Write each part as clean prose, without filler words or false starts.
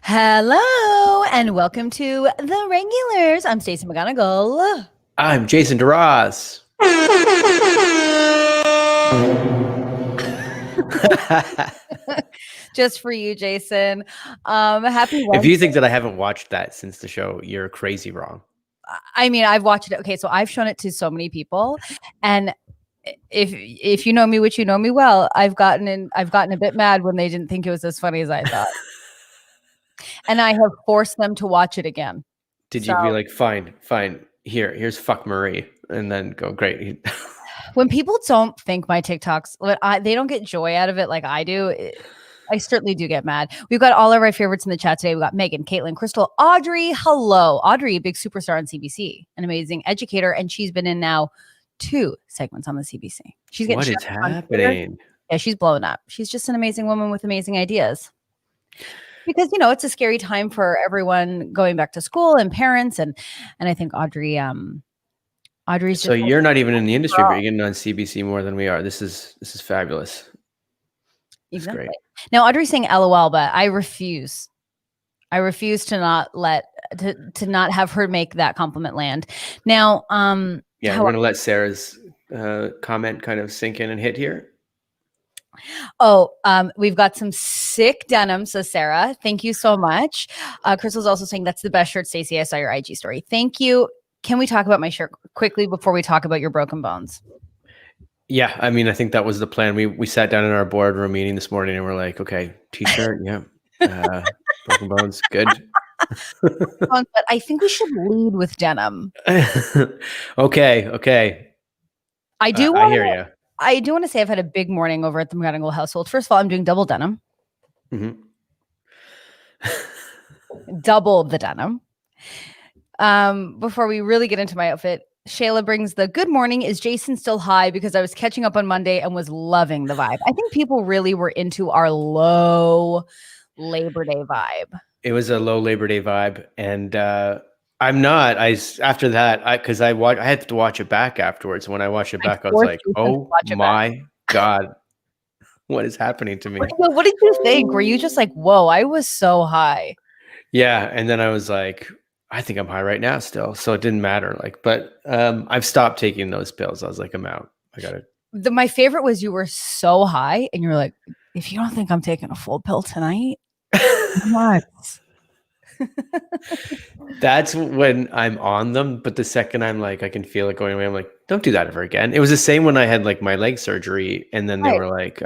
Hello and welcome to The Regulars. I'm Stacey McGonigal. I'm Jason DeRoss. Just for you, Jason. Happy Wednesday. If you think that I haven't watched that since the show, you're crazy wrong. I mean, I've watched it. Okay, so I've shown it to so many people, and if you know me, which you know me well, I've gotten a bit mad when they didn't think it was as funny as I thought. And I have forced them to watch it again. Did you be like, fine, here's fuck Marie, and then go, great. When people don't think my TikToks, they don't get joy out of it like I do, I certainly do get mad. We've got all of our favorites in the chat today. We've got Megan, Caitlin, Crystal, Audrey. Hello. Audrey, a big superstar on CBC, an amazing educator, and she's been in now 2 segments on the CBC. She's getting what is happening? Yeah, she's blowing up. She's just an amazing woman with amazing ideas. Because, you know, it's a scary time for everyone going back to school and parents. And I think Audrey's so you're not even in the industry, but you're getting on CBC more than we are. This is fabulous. Exactly. Great. Now, Audrey's saying LOL, but I refuse. I refuse to not not have her make that compliment land. Now, yeah, we're going to let Sarah's comment kind of sink in and hit here. Oh, we've got some sick denim. So Sarah, thank you so much. Crystal's also saying that's the best shirt, Stacey. I saw your IG story. Thank you. Can we talk about my shirt quickly before we talk about your broken bones? Yeah, I mean, I think that was the plan. We sat down in our boardroom meeting this morning and we're like, okay, t-shirt, yeah, broken bones, good. But I think we should lead with denim. Okay. I hear you. I do want to say I've had a big morning over at the McGonigal household. First of all, I'm doing double denim. Mm-hmm. Double the denim. Before we really get into my outfit, Shayla brings the good morning. Is Jason still high? Because I was catching up on Monday and was loving the vibe. I think people really were into our low Labor Day vibe. It was a low Labor Day vibe. And I'm not. After that, because I had to watch it back afterwards. When I watched it back, I was like, oh my God, what is happening to me? What did you think? Were you just like, whoa, I was so high? Yeah. And then I was like, I think I'm high right now still. So it didn't matter. But I've stopped taking those pills. I was like, I'm out. I got it. My favorite was you were so high and you were like, if you don't think I'm taking a full pill tonight, what? That's when I'm on them. But the second I'm like, I can feel it going away. I'm like, don't do that ever again. It was the same when I had like my leg surgery. And then they were like,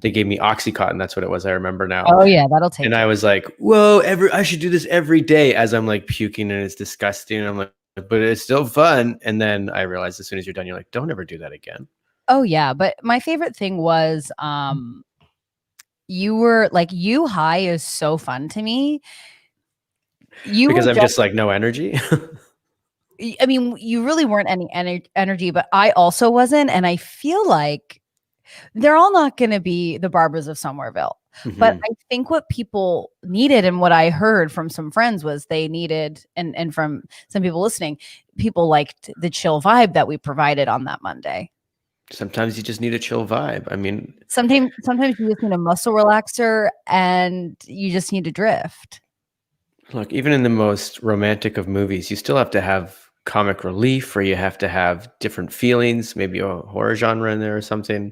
they gave me Oxycontin. That's what it was. I remember now. Oh yeah, that'll take. And I was like, whoa, I should do this every day as I'm like puking and it's disgusting. And I'm like, but it's still fun. And then I realized as soon as you're done, you're like, don't ever do that again. Oh yeah. But my favorite thing was, you were like, you high is so fun to me. Because I'm just like no energy. I mean, you really weren't any energy, but I also wasn't. And I feel like they're all not going to be the Barbers of Somerville. Mm-hmm. But I think what people needed and what I heard from some friends was they needed, and from some people listening, people liked the chill vibe that we provided on that Monday. Sometimes you just need a chill vibe. I mean, sometimes you just need a muscle relaxer and you just need to drift. Look, even in the most romantic of movies, you still have to have comic relief, or you have to have different feelings, maybe a horror genre in there or something.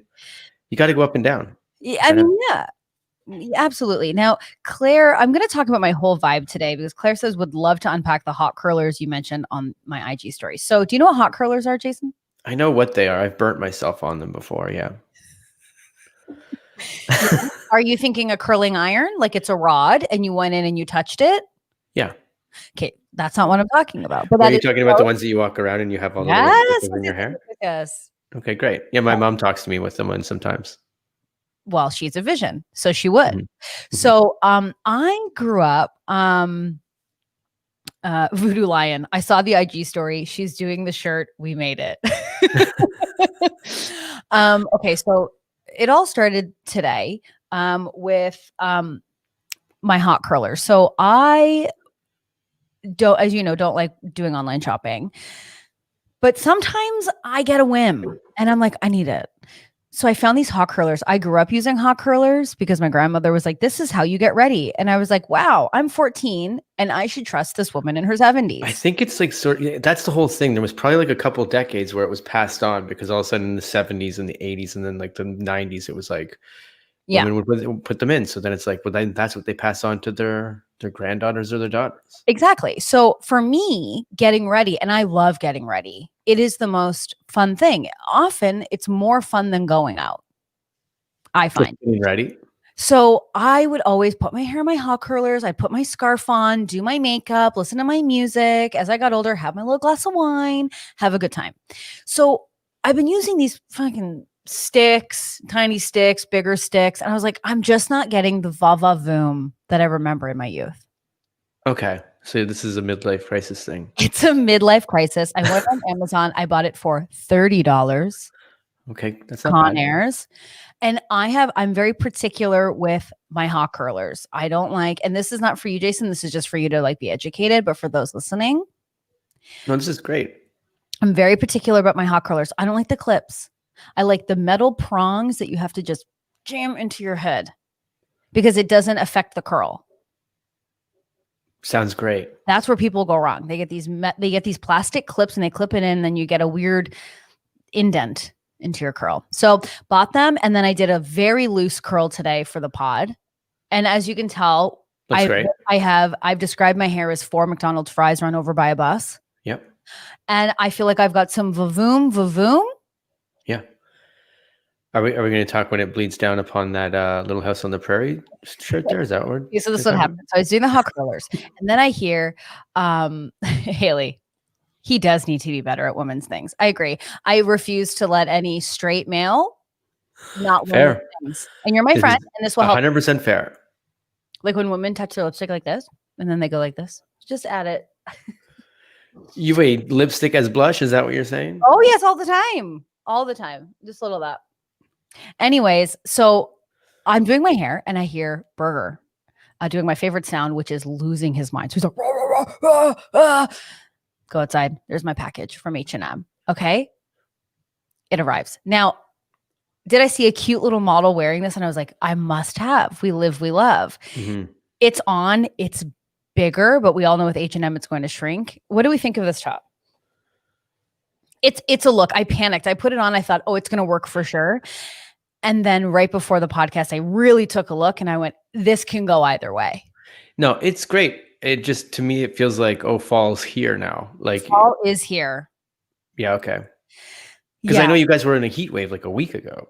You got to go up and down. Yeah, I mean, yeah, absolutely. Now, Claire, I'm going to talk about my whole vibe today because Claire says would love to unpack the hot curlers you mentioned on my IG story. So do you know what hot curlers are, Jason? I know what they are. I've burnt myself on them before. Yeah. Are you thinking a curling iron? Like it's a rod and you went in and you touched it? Yeah. Okay, that's not what I'm talking about. But are you talking about the ones that you walk around and you have all the little in your hair? Yes. Okay, great. Yeah, my mom talks to me with them sometimes. Well, she's a vision, so she would. Mm-hmm. So I grew up Voodoo Lion. I saw the IG story. She's doing the shirt. We made it. Okay, so it all started today with my hot curlers. So I don't, as you know, don't like doing online shopping, but sometimes I get a whim and I'm like, I need it. So I found these hot curlers. I grew up using hot curlers because my grandmother was like, this is how you get ready. And I was like, wow, I'm 14 and I should trust this woman in her 70s. I think it's like that's the whole thing. There was probably like a couple decades where it was passed on because all of a sudden in the 70s and the 80s and then like the 90s, it was like women would put them in. So then it's like, well, then that's what they pass on to their granddaughters or their daughters. Exactly. So for me, getting ready, and I love getting ready, it is the most fun thing. Often it's more fun than going out, I find. Getting ready. So I would always put my hair in my hot curlers. I'd put my scarf on, do my makeup, listen to my music. As I got older, have my little glass of wine, have a good time. So I've been using these fucking sticks, tiny sticks, bigger sticks. And I was like, I'm just not getting the va-va-voom that I remember in my youth. Okay. So this is a midlife crisis thing. It's a midlife crisis. I went on Amazon. I bought it for $30. Okay. That's not Conairs. And I'm very particular with my hot curlers. I don't like, and this is not for you, Jason. This is just for you to like be educated. But for those listening, no, this is great. I'm very particular about my hot curlers. I don't like the clips. I like the metal prongs that you have to just jam into your head because it doesn't affect the curl. Sounds great. That's where people go wrong. They get these plastic clips and they clip it in, and then you get a weird indent into your curl. So bought them, and then I did a very loose curl today for the pod. And as you can tell, I've described my hair as 4 McDonald's fries run over by a bus. Yep. And I feel like I've got some vavoom. Yeah. Are we going to talk when it bleeds down upon that Little House on the Prairie shirt there? Is that what? Okay, so this is what happened. So I was doing the hot curlers, and then I hear Haley, he does need to be better at women's things. I agree. I refuse to let any straight male not learn things. And you're my friend, and this will help. 100% fair. Like when women touch their lipstick like this, and then they go like this. Just add it. You wait, lipstick as blush? Is that what you're saying? Oh yes, all the time. All the time. Just a little of that. Anyways, so I'm doing my hair and I hear Burger doing my favorite sound, which is losing his mind. So he's like, rah, rah, rah, rah. Go outside. There's my package from H&M. Okay. It arrives. Now, did I see a cute little model wearing this? And I was like, I must have. We live, we love. Mm-hmm. It's on. It's bigger, but we all know with H&M, it's going to shrink. What do we think of this top? It's a look. I panicked. I put it on. I thought, oh, it's going to work for sure. And then right before the podcast, I really took a look and I went, this can go either way. No, it's great. It just, to me, it feels like, oh, fall's here now. Like fall is here. Yeah. Okay. Because I know you guys were in a heat wave like a week ago.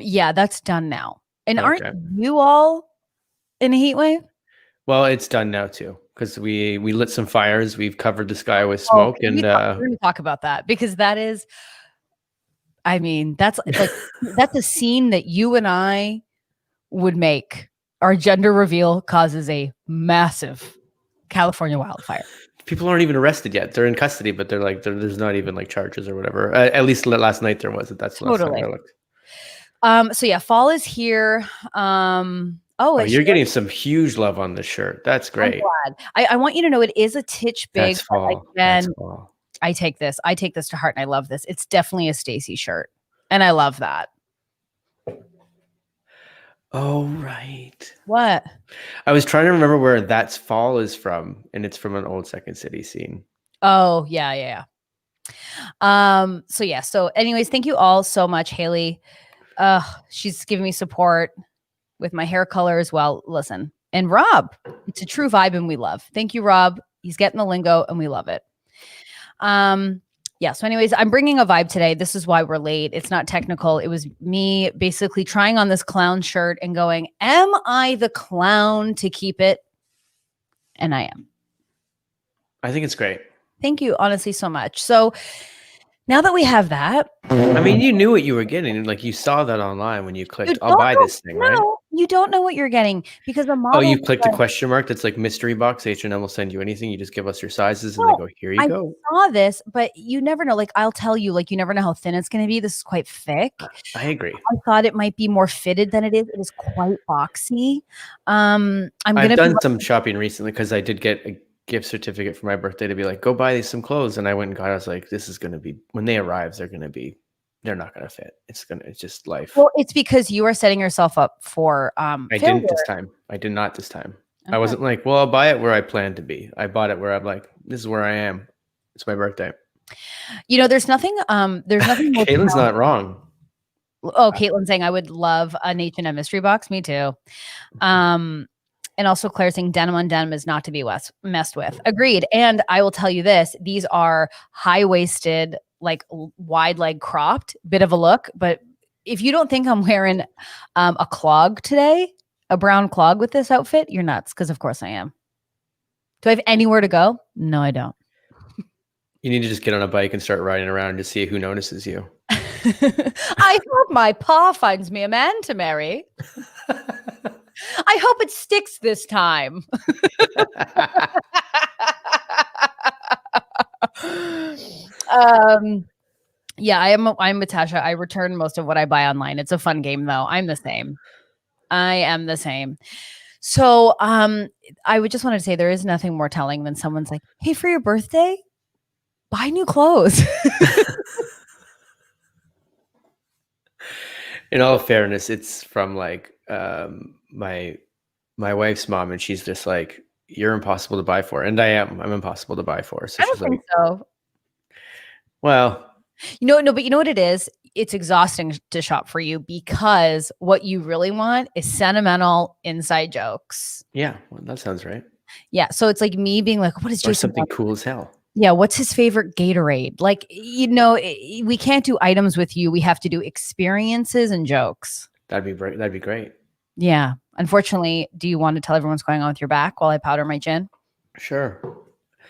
Yeah, that's done now. And aren't you all in a heat wave? Well, it's done now too. Because we lit some fires. We've covered the sky with smoke. We're going to talk about that because that is, I mean, that's like, that's a scene that you and I would make. Our gender reveal causes a massive California wildfire. People aren't even arrested yet. They're in custody, but they're like, there's not even like charges or whatever. At least last night there wasn't. That's the last time I looked. So yeah, fall is here. Oh, you're getting some huge love on this shirt. That's great. I'm glad. I want you to know it is a titch big. That's fall. That's fall. I take this to heart and I love this. It's definitely a Stacey shirt. And I love that. Oh, right. What? I was trying to remember where That's Fall is from, and it's from an old Second City scene. Oh, yeah. So anyways, thank you all so much, Haley. She's giving me support with my hair color as well. Listen, and Rob, it's a true vibe and we love. Thank you, Rob. He's getting the lingo and we love it. So anyways, I'm bringing a vibe today. This is why we're late. It's not technical. It was me basically trying on this clown shirt and going, am I the clown to keep it? And I am. I think it's great. Thank you, honestly, so much. So now that we have that. I mean, you knew what you were getting. Like you saw that online when you clicked, I'll buy this thing, right? You don't know what you're getting because the Oh, model you clicked a question mark that's like mystery box. H&M will send you anything. You just give us your sizes and they go, here you I go. saw this, but you never know. Like, I'll tell you, like, you never know how thin it's going to be. This is quite thick. I agree. I thought it might be more fitted than it is. It is quite boxy. I've done some shopping recently because I did get a gift certificate for my birthday to be like, go buy some clothes. And I went and got it. I was like, this is going to be, when they arrive, they're not going to fit. It's just life. Well, it's because you are setting yourself up for I didn't this time. I did not this time. Okay. I wasn't like, well, I'll buy it where I plan to be. I bought it where I'm like, this is where I am. It's my birthday. You know, there's nothing Caitlin's not wrong. Oh, Caitlin's saying I would love an H&M mystery box. Me too. And also Claire saying denim on denim is not to be messed with. Agreed. And I will tell you this, these are high-waisted, like wide leg cropped, bit of a look. But if you don't think I'm wearing a clog today, a brown clog with this outfit, you're nuts. Because of course I am. Do I have anywhere to go? No, I don't. You need to just get on a bike and start riding around to see who notices you. I hope my pa finds me a man to marry. I hope it sticks this time. Yeah, I'm Natasha. I return most of what I buy online. It's a fun game though. I'm the same. I am the same. So I would just want to say there is nothing more telling than someone's like, hey, for your birthday, buy new clothes. In all fairness, it's from like my wife's mom, and she's just like, you're impossible to buy for. And I'm impossible to buy for. So I don't think so. Well, but you know what it is? It's exhausting to shop for you because what you really want is sentimental inside jokes. Yeah, well, that sounds right. Yeah, so it's like me being like, what is Jason something cool as hell? Yeah, what's his favorite Gatorade? Like, we can't do items with you. We have to do experiences and jokes. That'd be great. Yeah. Unfortunately, do you want to tell everyone what's going on with your back while I powder my chin? Sure.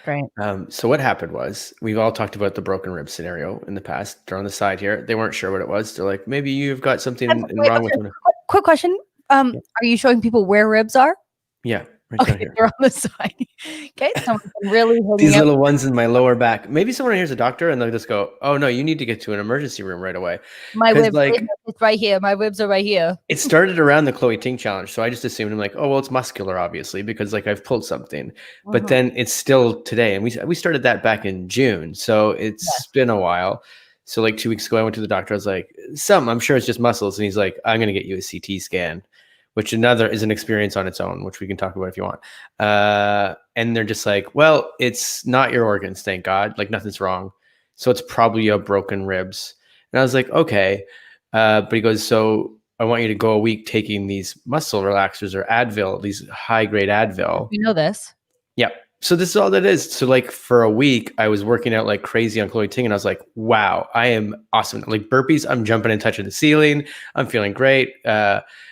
Great. So what happened was we've all talked about the broken rib scenario in the past. They're on the side here. They weren't sure what it was. They're like, maybe you've got something wrong with them. Quick question. Are you showing people where ribs are? Yeah. Okay, they're on the side. Okay, someone really these little ones in my lower back. Maybe someone here's a doctor and they'll just go, "Oh no, you need to get to an emergency room right away." My ribs, it's right here. My ribs are right here. It started around the Chloe Ting challenge, so I just assumed I'm like, "Oh well, it's muscular, obviously, because like I've pulled something." But then it's still today, and we started that back in June, so it's been a while. So like 2 weeks ago, I went to the doctor. I was like, I'm sure it's just muscles," and he's like, "I'm going to get you a CT scan." Which is an experience on its own, which we can talk about if you want. And they're just like, well, it's not your organs, thank God. Like nothing's wrong. So it's probably a broken ribs. And I was like, okay. But he goes, so I want you to go a week taking these muscle relaxers or Advil, these high-grade Advil. You know this. Yeah. So this is all that is. So like for a week, I was working out like crazy on Chloe Ting, and I was like, wow, I am awesome. Like burpees, I'm jumping and touching the ceiling. I'm feeling great.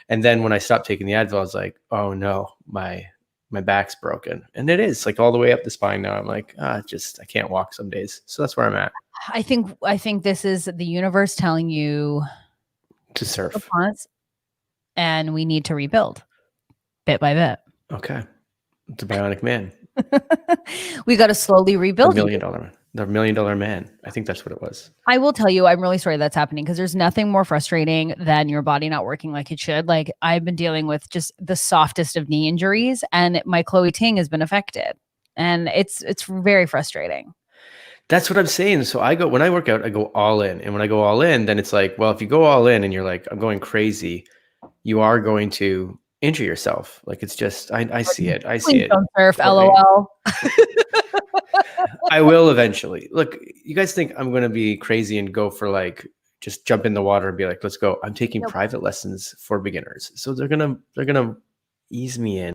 And then when I stopped taking the Advil, I was like, oh no, my back's broken. And it is like all the way up the spine now. I'm like, I can't walk some days. So that's where I'm at. I think this is the universe telling you to surf. And we need to rebuild bit by bit. Okay. It's a bionic man. We got to slowly rebuild. The $1 million man. I think that's what it was. I will tell you, I'm really sorry that's happening because there's nothing more frustrating than your body not working like it should. Like I've been dealing with just the softest of knee injuries, and my Chloe Ting has been affected, and it's very frustrating. That's what I'm saying. So when I work out, I go all in, and when I go all in, then it's like, well, if you go all in and you're like, I'm going crazy, you are going to injure yourself. Like it's just, I see it. I see it. Don't surf, LOL. I will eventually. Look, you guys think I'm going to be crazy and go for like, just jump in the water and be like, let's go. I'm taking private lessons for beginners. So they're going to ease me in.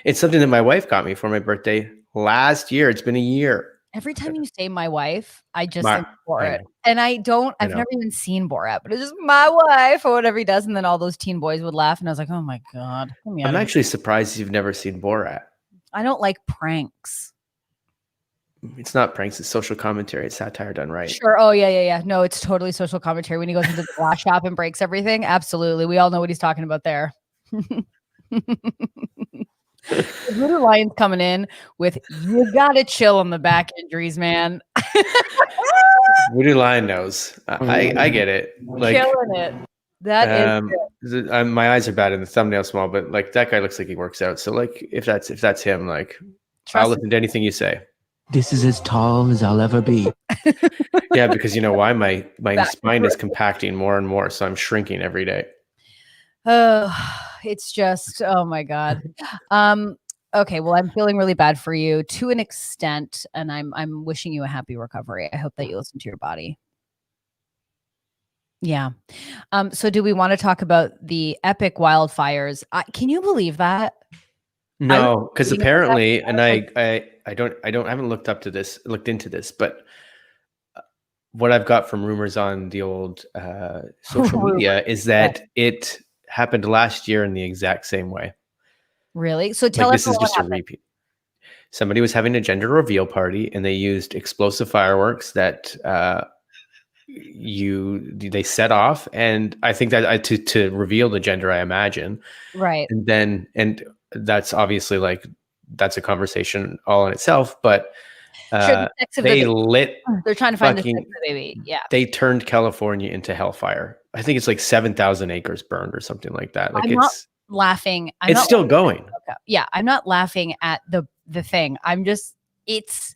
It's something that my wife got me for my birthday last year. It's been a year. Every time you say my wife, I just think Borat. And I've never even seen Borat, but it's just my wife or whatever he does. And then all those teen boys would laugh. And I was like, oh my God. I'm actually surprised you've never seen Borat. I don't like pranks. It's not pranks. It's social commentary. It's satire done right. Sure. Oh, yeah. No, it's totally social commentary when he goes into the glass shop and breaks everything. Absolutely. We all know what he's talking about there. Voodoo Lion's coming in with you gotta chill on the back injuries, man. Voodoo Lion knows. I get it. Like, killing it. That is my eyes are bad and the thumbnail small, but like that guy looks like he works out. So like if that's him, like I'll listen to anything you say. This is as tall as I'll ever be. Yeah, because you know why? My spine is compacting more and more, so I'm shrinking every day. Oh, it's just, oh my God. Okay, well, I'm feeling really bad for you to an extent, and I'm wishing you a happy recovery. I hope that you listen to your body. Yeah. So do we want to talk about the epic wildfires? Can you believe that? No, because apparently, and I haven't looked into this, but what I've got from rumors on the old social media is that it happened last year in the exact same way. Really? So tell us, this is just a repeat. Somebody was having a gender reveal party and they used explosive fireworks that they set off, and I think that to reveal the gender, I imagine. Right. And that's obviously like that's a conversation all in itself, but sure, they're trying to find the sex of the baby. Yeah. They turned California into hellfire. I think it's like 7,000 acres burned or something like that. Like I'm not laughing. It's still going. Yeah, I'm not laughing at the thing. I'm just it's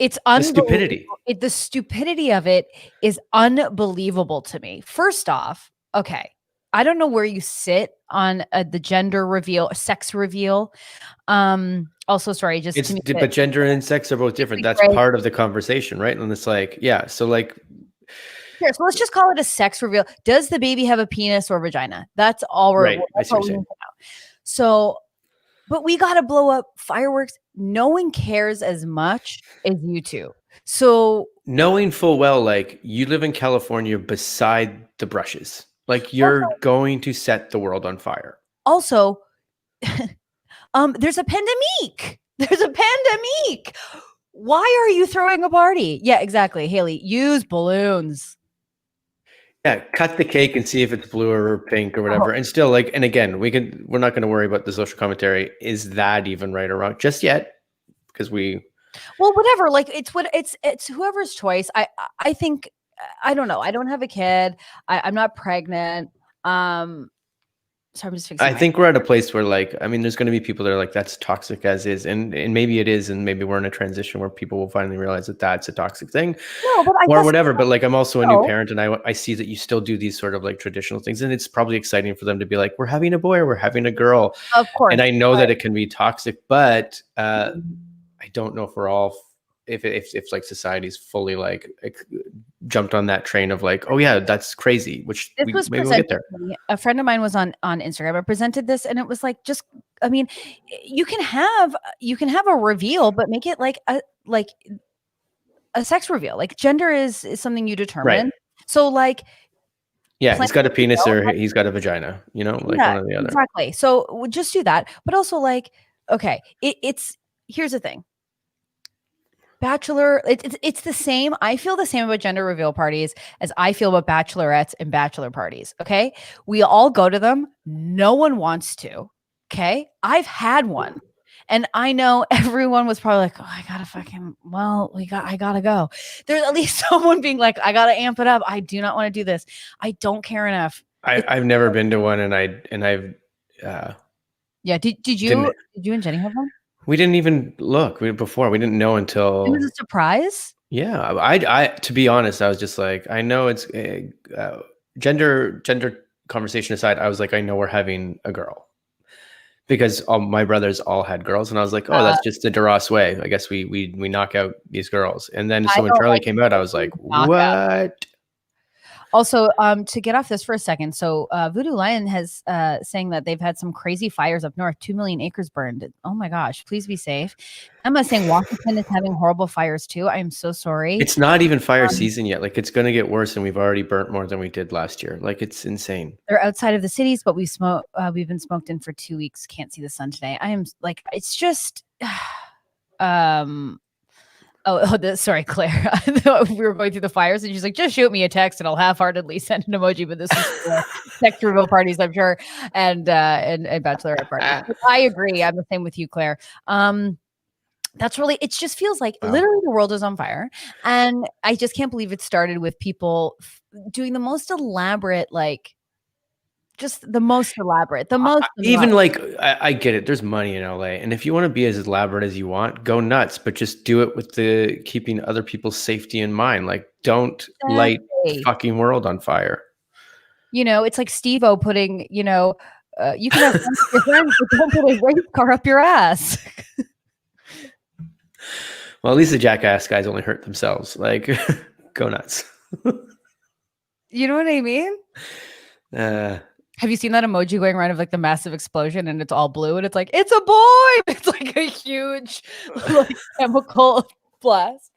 the stupidity. The stupidity of it is unbelievable to me. First off, okay, I don't know where you sit on the gender reveal, sex reveal. Also, sorry, but gender and sex are both different. That's part of the conversation, right? And it's like, yeah, so like. Sure, so let's just call it a sex reveal. Does the baby have a penis or vagina? That's all we're right. That's all we need to know. So, but we got to blow up fireworks. No one cares as much as you two. So knowing full well, like you live in California beside the brushes, like you're going to set the world on fire. Also, there's a pandemic. There's a pandemic. Why are you throwing a party? Yeah, exactly. Haley, use balloons. Yeah, cut the cake and see if it's blue or pink or whatever. And still, like, and again, we're not going to worry about the social commentary. Is that even right or wrong just yet? Because well, whatever. Like, it's whoever's choice. I think, I don't know. I don't have a kid. I'm not pregnant. So I'm just fixing. I think we're at a place where, like, I mean, there's going to be people that are like, that's toxic as is, and maybe it is, and maybe we're in a transition where people will finally realize that that's a toxic thing, or whatever. But like, I'm also a new parent, and I see that you still do these sort of like traditional things, and it's probably exciting for them to be like, we're having a boy or we're having a girl, of course. And I know that it can be toxic, but I don't know if we're all. If like society's fully like jumped on that train of like, oh yeah, that's crazy, which maybe we'll get there. A friend of mine was on Instagram. I presented this and it was like, just, I mean, you can have a reveal, but make it like a sex reveal. Like gender is something you determine. Right. So like, yeah, he's got a penis or he's got a vagina, you know, like one or the other. Exactly. So we'll just do that. But also like, okay, here's the thing. Bachelor, it's the same. I feel the same about gender reveal parties as I feel about bachelorettes and bachelor parties. Okay. We all go to them. No one wants to. Okay. I've had one. And I know everyone was probably like, oh, I gotta go. There's at least someone being like, I gotta amp it up. I do not want to do this. I don't care enough. I've never been to one, and I've yeah. Did you and Jenny have one? We didn't even look before. We didn't know until it was a surprise. Yeah, I to be honest, I was just like, I know it's gender conversation aside. I was like, I know we're having a girl because all my brothers all had girls, and I was like, oh, that's just the DeRoss way. I guess we knock out these girls, and then so when Charlie came out, I was like, what? Also, to get off this for a second, so Voodoo Lion has saying that they've had some crazy fires up north, 2 million acres burned. Oh my gosh, please be safe. Emma saying Washington is having horrible fires too. I am so sorry. It's not even fire season yet. Like it's going to get worse, and we've already burnt more than we did last year. Like it's insane. They're outside of the cities, but we've been smoked in for 2 weeks. Can't see the sun today. I am like, it's just Sorry, Claire. We were going through the fires, and she's like, "Just shoot me a text, and I'll half-heartedly send an emoji." But this is for sex reveal parties, I'm sure, and bachelorette parties. But I agree. I'm the same with you, Claire. That's really. It just feels like literally the world is on fire, and I just can't believe it started with people doing the most elaborate, just the most elaborate, the most even like I get it. There's money in LA, and if you want to be as elaborate as you want, go nuts. But just do it with the keeping other people's safety in mind. Like, don't light the fucking world on fire. You know, it's like Steve-O putting, you can have fun with your friends, but don't put a race car up your ass. Well, at least the jackass guys only hurt themselves. Like, go nuts. You know what I mean? Have you seen that emoji going around of like the massive explosion and it's all blue and it's like, it's a boy? It's like a huge chemical blast.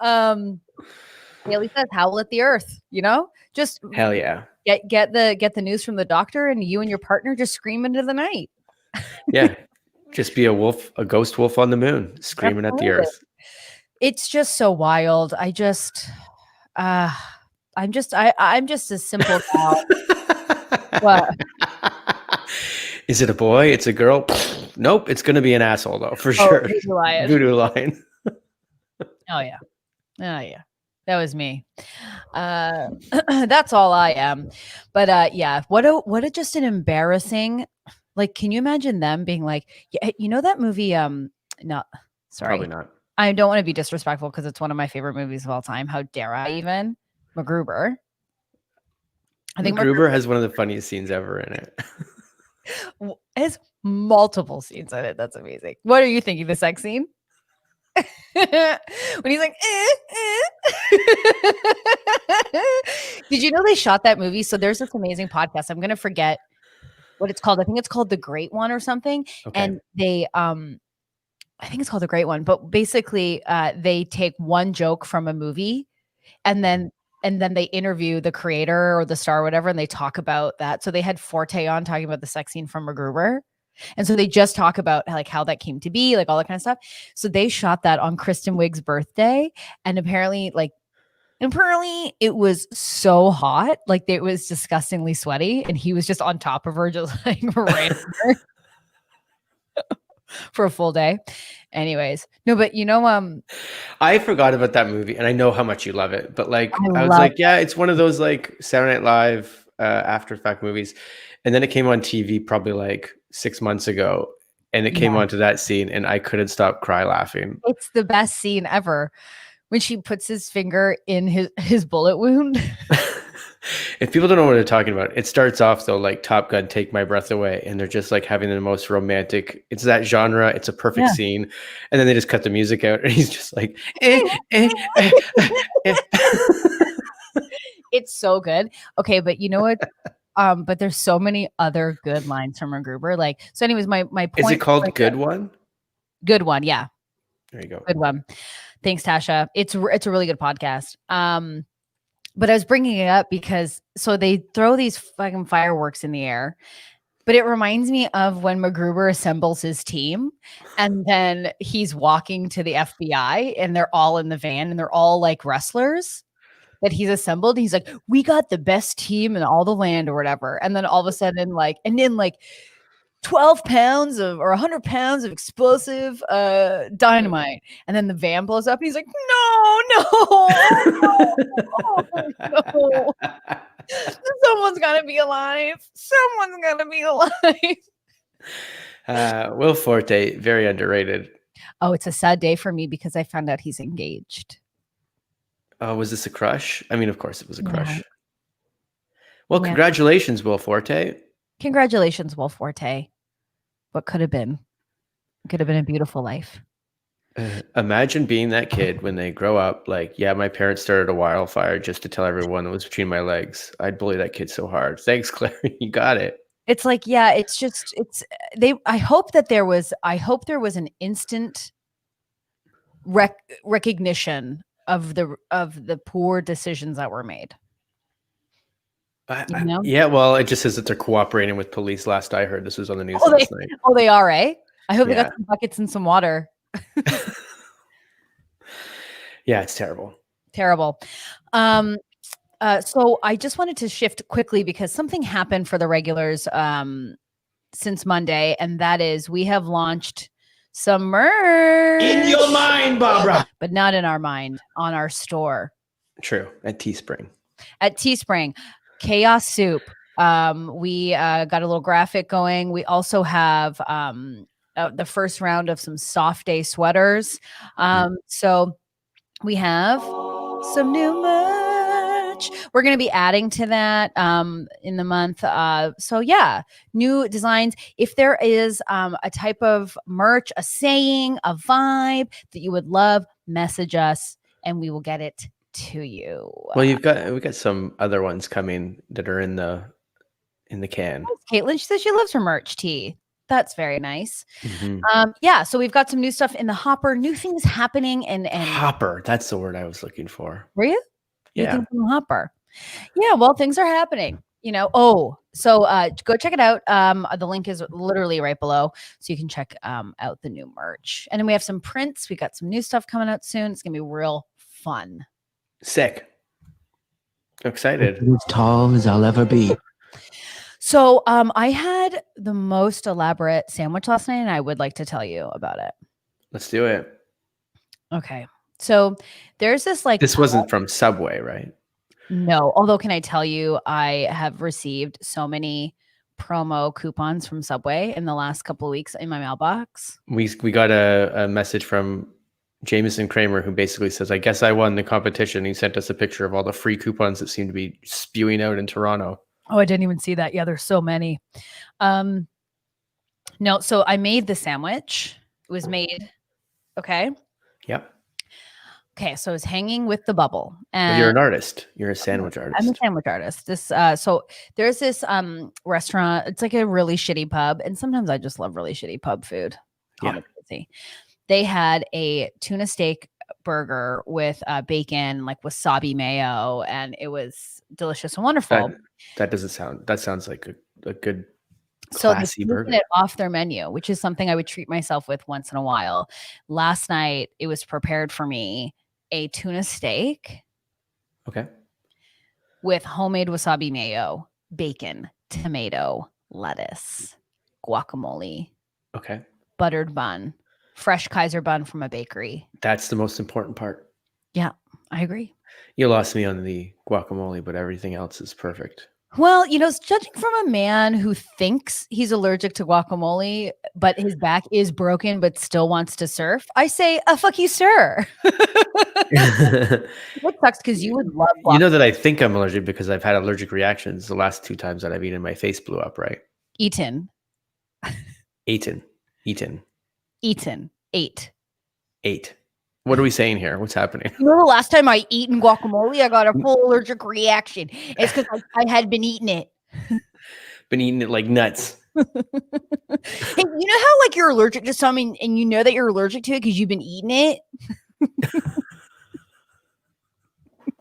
Haley says, howl at the earth, just hell yeah. Get the news from the doctor and you and your partner just scream into the night. Yeah. Just be a ghost wolf on the moon, screaming at the earth. It's just so wild. I'm just a simple gal. What? Is it a boy? It's a girl? Nope. It's going to be an asshole though, for sure. Voodoo lion. Oh yeah. That was me. That's all I am. But yeah, what a just an embarrassing. Like, can you imagine them being like, yeah, that movie? No, sorry, probably not. I don't want to be disrespectful because it's one of my favorite movies of all time. How dare I even? MacGruber. I think MacGruber has one of the funniest scenes ever in it. It has multiple scenes in it. That's amazing. What are you thinking? The sex scene? When he's like, Did you know they shot that movie? So there's this amazing podcast. I'm gonna forget what it's called. I think it's called The Great One or something. Okay. And they I think it's called The Great One, but basically they take one joke from a movie and then they interview the creator or the star or whatever, and they talk about that. So they had Forte on talking about the sex scene from MacGruber. And so they just talk about like how that came to be, like all that kind of stuff. So they shot that on Kristen Wiig's birthday. And apparently it was so hot. Like it was disgustingly sweaty. And he was just on top of her, just like right over for a full day. Anyways, no, but I forgot about that movie and I know how much you love it, but like, I was like, yeah, it's one of those like Saturday Night Live after fact movies. And then it came on TV probably like 6 months ago and it came onto that scene and I couldn't stop laughing. It's the best scene ever when she puts his finger in his bullet wound. If people don't know what they're talking about, it starts off though like Top Gun, Take My Breath Away, and they're just like having the most romantic. It's that genre. It's a perfect scene, and then they just cut the music out, and he's just like, It's so good. Okay, but you know what? But there's so many other good lines from MacGruber. Like, so, anyways, my point. Is it called Good One? Good One, yeah. There you go. Good one. Thanks, Tasha. It's a really good podcast. But I was bringing it up because so they throw these fucking fireworks in the air, but it reminds me of when MacGruber assembles his team and then he's walking to the FBI and they're all in the van and they're all like wrestlers that he's assembled. He's like, we got the best team in all the land or whatever. And then all of a sudden, like 12 pounds or 100 pounds of explosive dynamite. And then the van blows up and he's like, no. Someone's got to be alive. Will Forte, very underrated. Oh, it's a sad day for me because I found out he's engaged. Was this a crush? I mean, of course it was a crush. Well, congratulations, Will Forte. Congratulations, Will Forte. What could have been? It could have been a beautiful life. Imagine being that kid when they grow up. Like, yeah, my parents started a wildfire just to tell everyone that was between my legs. I'd bully that kid so hard. Thanks, Claire. You got it. It's like, yeah, I hope there was an instant recognition of the poor decisions that were made. Yeah, well, it just says that they're cooperating with police. Last I heard, this was on the news last night. Oh, they are, eh? I hope they got some buckets and some water. Yeah, it's terrible. Terrible. So I just wanted to shift quickly because something happened for the regulars since Monday, and that is we have launched some merch. In your mind, Barbara. But not in our mind, on our store. True, at Teespring. At Teespring, Chaos Soup. We got a little graphic going. We also have the first round of some soft day sweaters. So we have some new merch. We're going to be adding to that in the month. So yeah, new designs. If there is a type of merch, a saying, a vibe that you would love, message us and we will get it to you. Well, we got some other ones coming that are in the can. Caitlin, she says she loves her merch tee. That's very nice. Yeah, so we've got some new stuff in the hopper, new things happening and hopper. That's the word I was looking for. Were you? Yeah. Hopper. Yeah, well, things are happening. So go check it out. The link is literally right below, so you can check out the new merch. And then we have some prints. We got some new stuff coming out soon. It's gonna be real fun. Sick. Excited. As tall as I'll ever be. So I had the most elaborate sandwich last night, and I would like to tell you about it. Let's do it. Okay. So there's this this wasn't from Subway, right? No. Although, can I tell you, I have received so many promo coupons from Subway in the last couple of weeks in my mailbox. We got a message from Jameson Kramer who basically says, I guess I won the competition. He sent us a picture of all the free coupons that seem to be spewing out in Toronto. Oh, I didn't even see that. Yeah, there's so many. No, so I made the sandwich. It was made. Okay. Yep. Okay, so I was hanging with the bubble. And well, you're an artist. You're a sandwich artist. I'm a sandwich artist. So there's this restaurant. It's like a really shitty pub, and sometimes I just love really shitty pub food. Yeah. They had a tuna steak burger with bacon, like wasabi mayo, and it was delicious and wonderful. That sounds like a good so classy they burger. It off their menu, which is something I would treat myself with once in a while. Last night it was prepared for me a tuna steak, okay, with homemade wasabi mayo, bacon, tomato, lettuce, guacamole, okay, buttered bun, fresh Kaiser bun from a bakery. That's the most important part. Yeah, I agree. You lost me on the guacamole, but everything else is perfect. Well, judging from a man who thinks he's allergic to guacamole, but his back is broken, but still wants to surf, I say, fuck you, sir. What sucks because you would love guacamole. You know that I think I'm allergic because I've had allergic reactions the last 2 times that I've eaten. My face blew up, right? Eaten. Ate. What are we saying here? What's happening? The last time I eaten guacamole, I got a full allergic reaction. It's because I had been eating it. Been eating it like nuts. Hey, you know how you're allergic to something and you know that you're allergic to it because you've been eating it?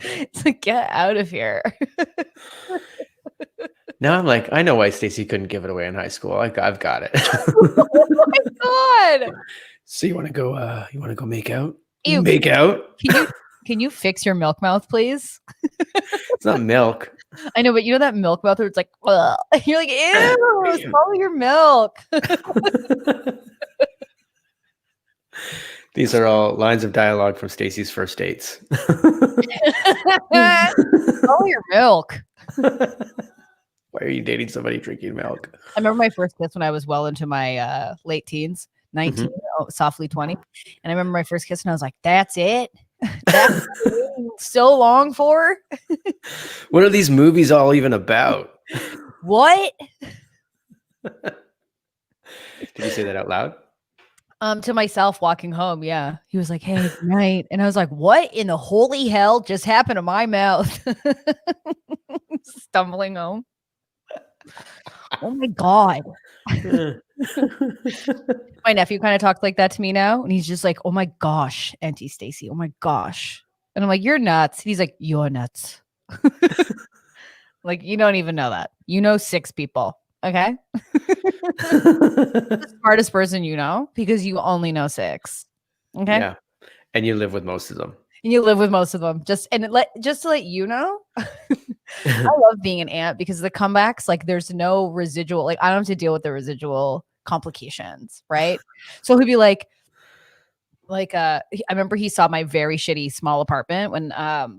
It's like, get out of here. Now I'm like, I know why Stacey couldn't give it away in high school. I've got it. Oh my God. So you want to go? You want to go make out? Ew. Make out? Can you fix your milk mouth, please? It's not milk. I know, but you know that milk mouth where it's like, ugh. You're like, ew, swallow your milk. These are all lines of dialogue from Stacey's first dates. Swallow your milk. Why are you dating somebody drinking milk? I remember my first kiss when I was well into my late teens, 19, softly 20. And I remember my first kiss and I was like, that's it? That's so long for? What are these movies all even about? What? Did you say that out loud? To myself walking home, yeah. He was like, hey, good night. And I was like, what in the holy hell just happened to my mouth? Stumbling home. Oh my God. My nephew kind of talks like that to me now. And he's just like, oh my gosh, Auntie Stacey. Oh my gosh. And I'm like, you're nuts. He's like, you're nuts. Like, you don't even know that. You know 6 people. Okay. The smartest person you know because you only know 6. Okay. Yeah. And you live with most of them. And you live with most of them. Just to let you know, I love being an aunt because the comebacks, like there's no residual, like I don't have to deal with the residual complications, right? So he'd be like, I remember he saw my very shitty small apartment when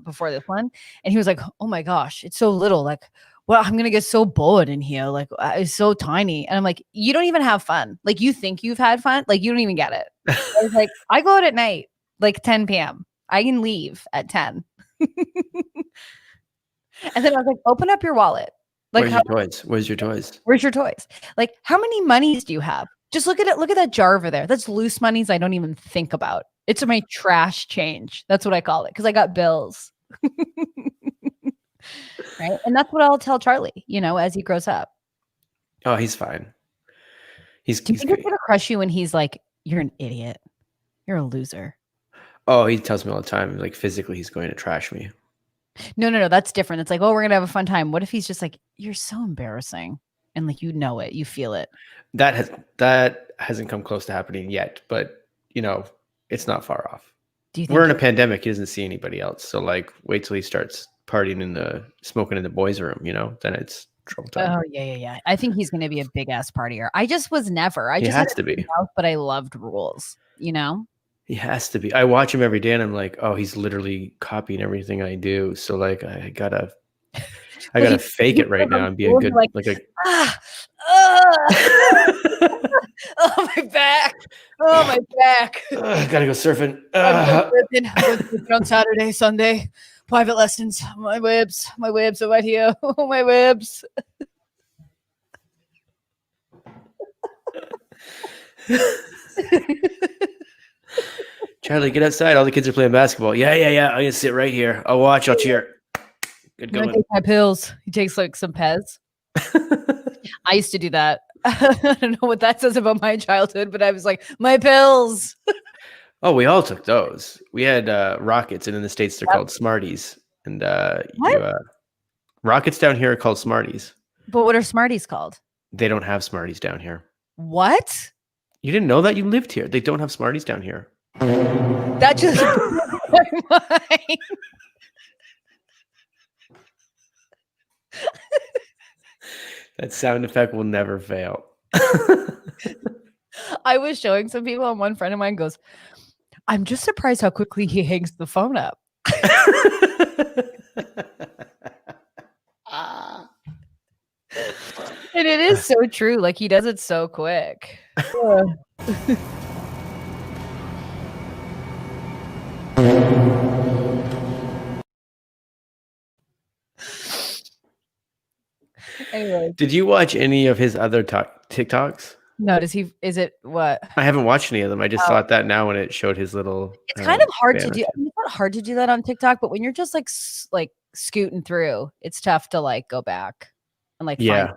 before this one, and he was like, oh my gosh, it's so little, like well, I'm gonna get so bored in here, like it's so tiny. And I'm like, you don't even have fun, like you think you've had fun, like you don't even get it. I was like, I go out at night like 10 p.m. I can leave at 10. And then I was like, open up your wallet, like where's your toys? Where's your toys? Like how many monies do you have? Just look at it. Look at that jar over there. That's loose monies I don't even think about. It's my trash change. That's what I call it because I got bills. Right. And that's what I'll tell Charlie, as he grows up. Oh, he's fine. Do you think he's gonna crush you when he's like, you're an idiot. You're a loser. Oh, he tells me all the time, like physically he's going to trash me. No. That's different. It's like, oh, we're gonna have a fun time. What if he's just like, you're so embarrassing? And like, it, you feel it. That hasn't come close to happening yet, but it's not far off. Do you think we're in a pandemic? He doesn't see anybody else, so like, wait till he starts partying smoking in the boys' room. Then it's trouble time. Oh yeah. I think he's gonna be a big ass partier. I just was never. He has to be, but I loved rules. He has to be. I watch him every day, and I'm like, oh, he's literally copying everything I do. So like, I gotta fake it right now and be a good oh my back. Oh my back. Gotta go surfing. On Saturday, Sunday, private lessons. My ribs are right here. Oh, my ribs. Charlie, get outside. All the kids are playing basketball. Yeah. I'm gonna sit right here. I'll watch. I'll cheer. Good going. Take my pills. He takes like some Pez. I used to do that. I don't know what that says about my childhood, but I was like, my pills. Oh, we all took those. We had rockets, and in the States they're called Smarties. And rockets down here are called Smarties. But what are Smarties called? They don't have Smarties down here. What? You didn't know that? You lived here. They don't have Smarties down here. That just blew my mind. That sound effect will never fail. I was showing some people, and one friend of mine goes, I'm just surprised how quickly he hangs the phone up. And it is so true. Like, he does it so quick. Anyway. Did you watch any of his other TikToks? No, is it what? I haven't watched any of them. I just thought that now when it showed his little. It's kind of hard to do. I mean, it's not hard to do that on TikTok, but when you're just like scooting through, it's tough to like go back and like find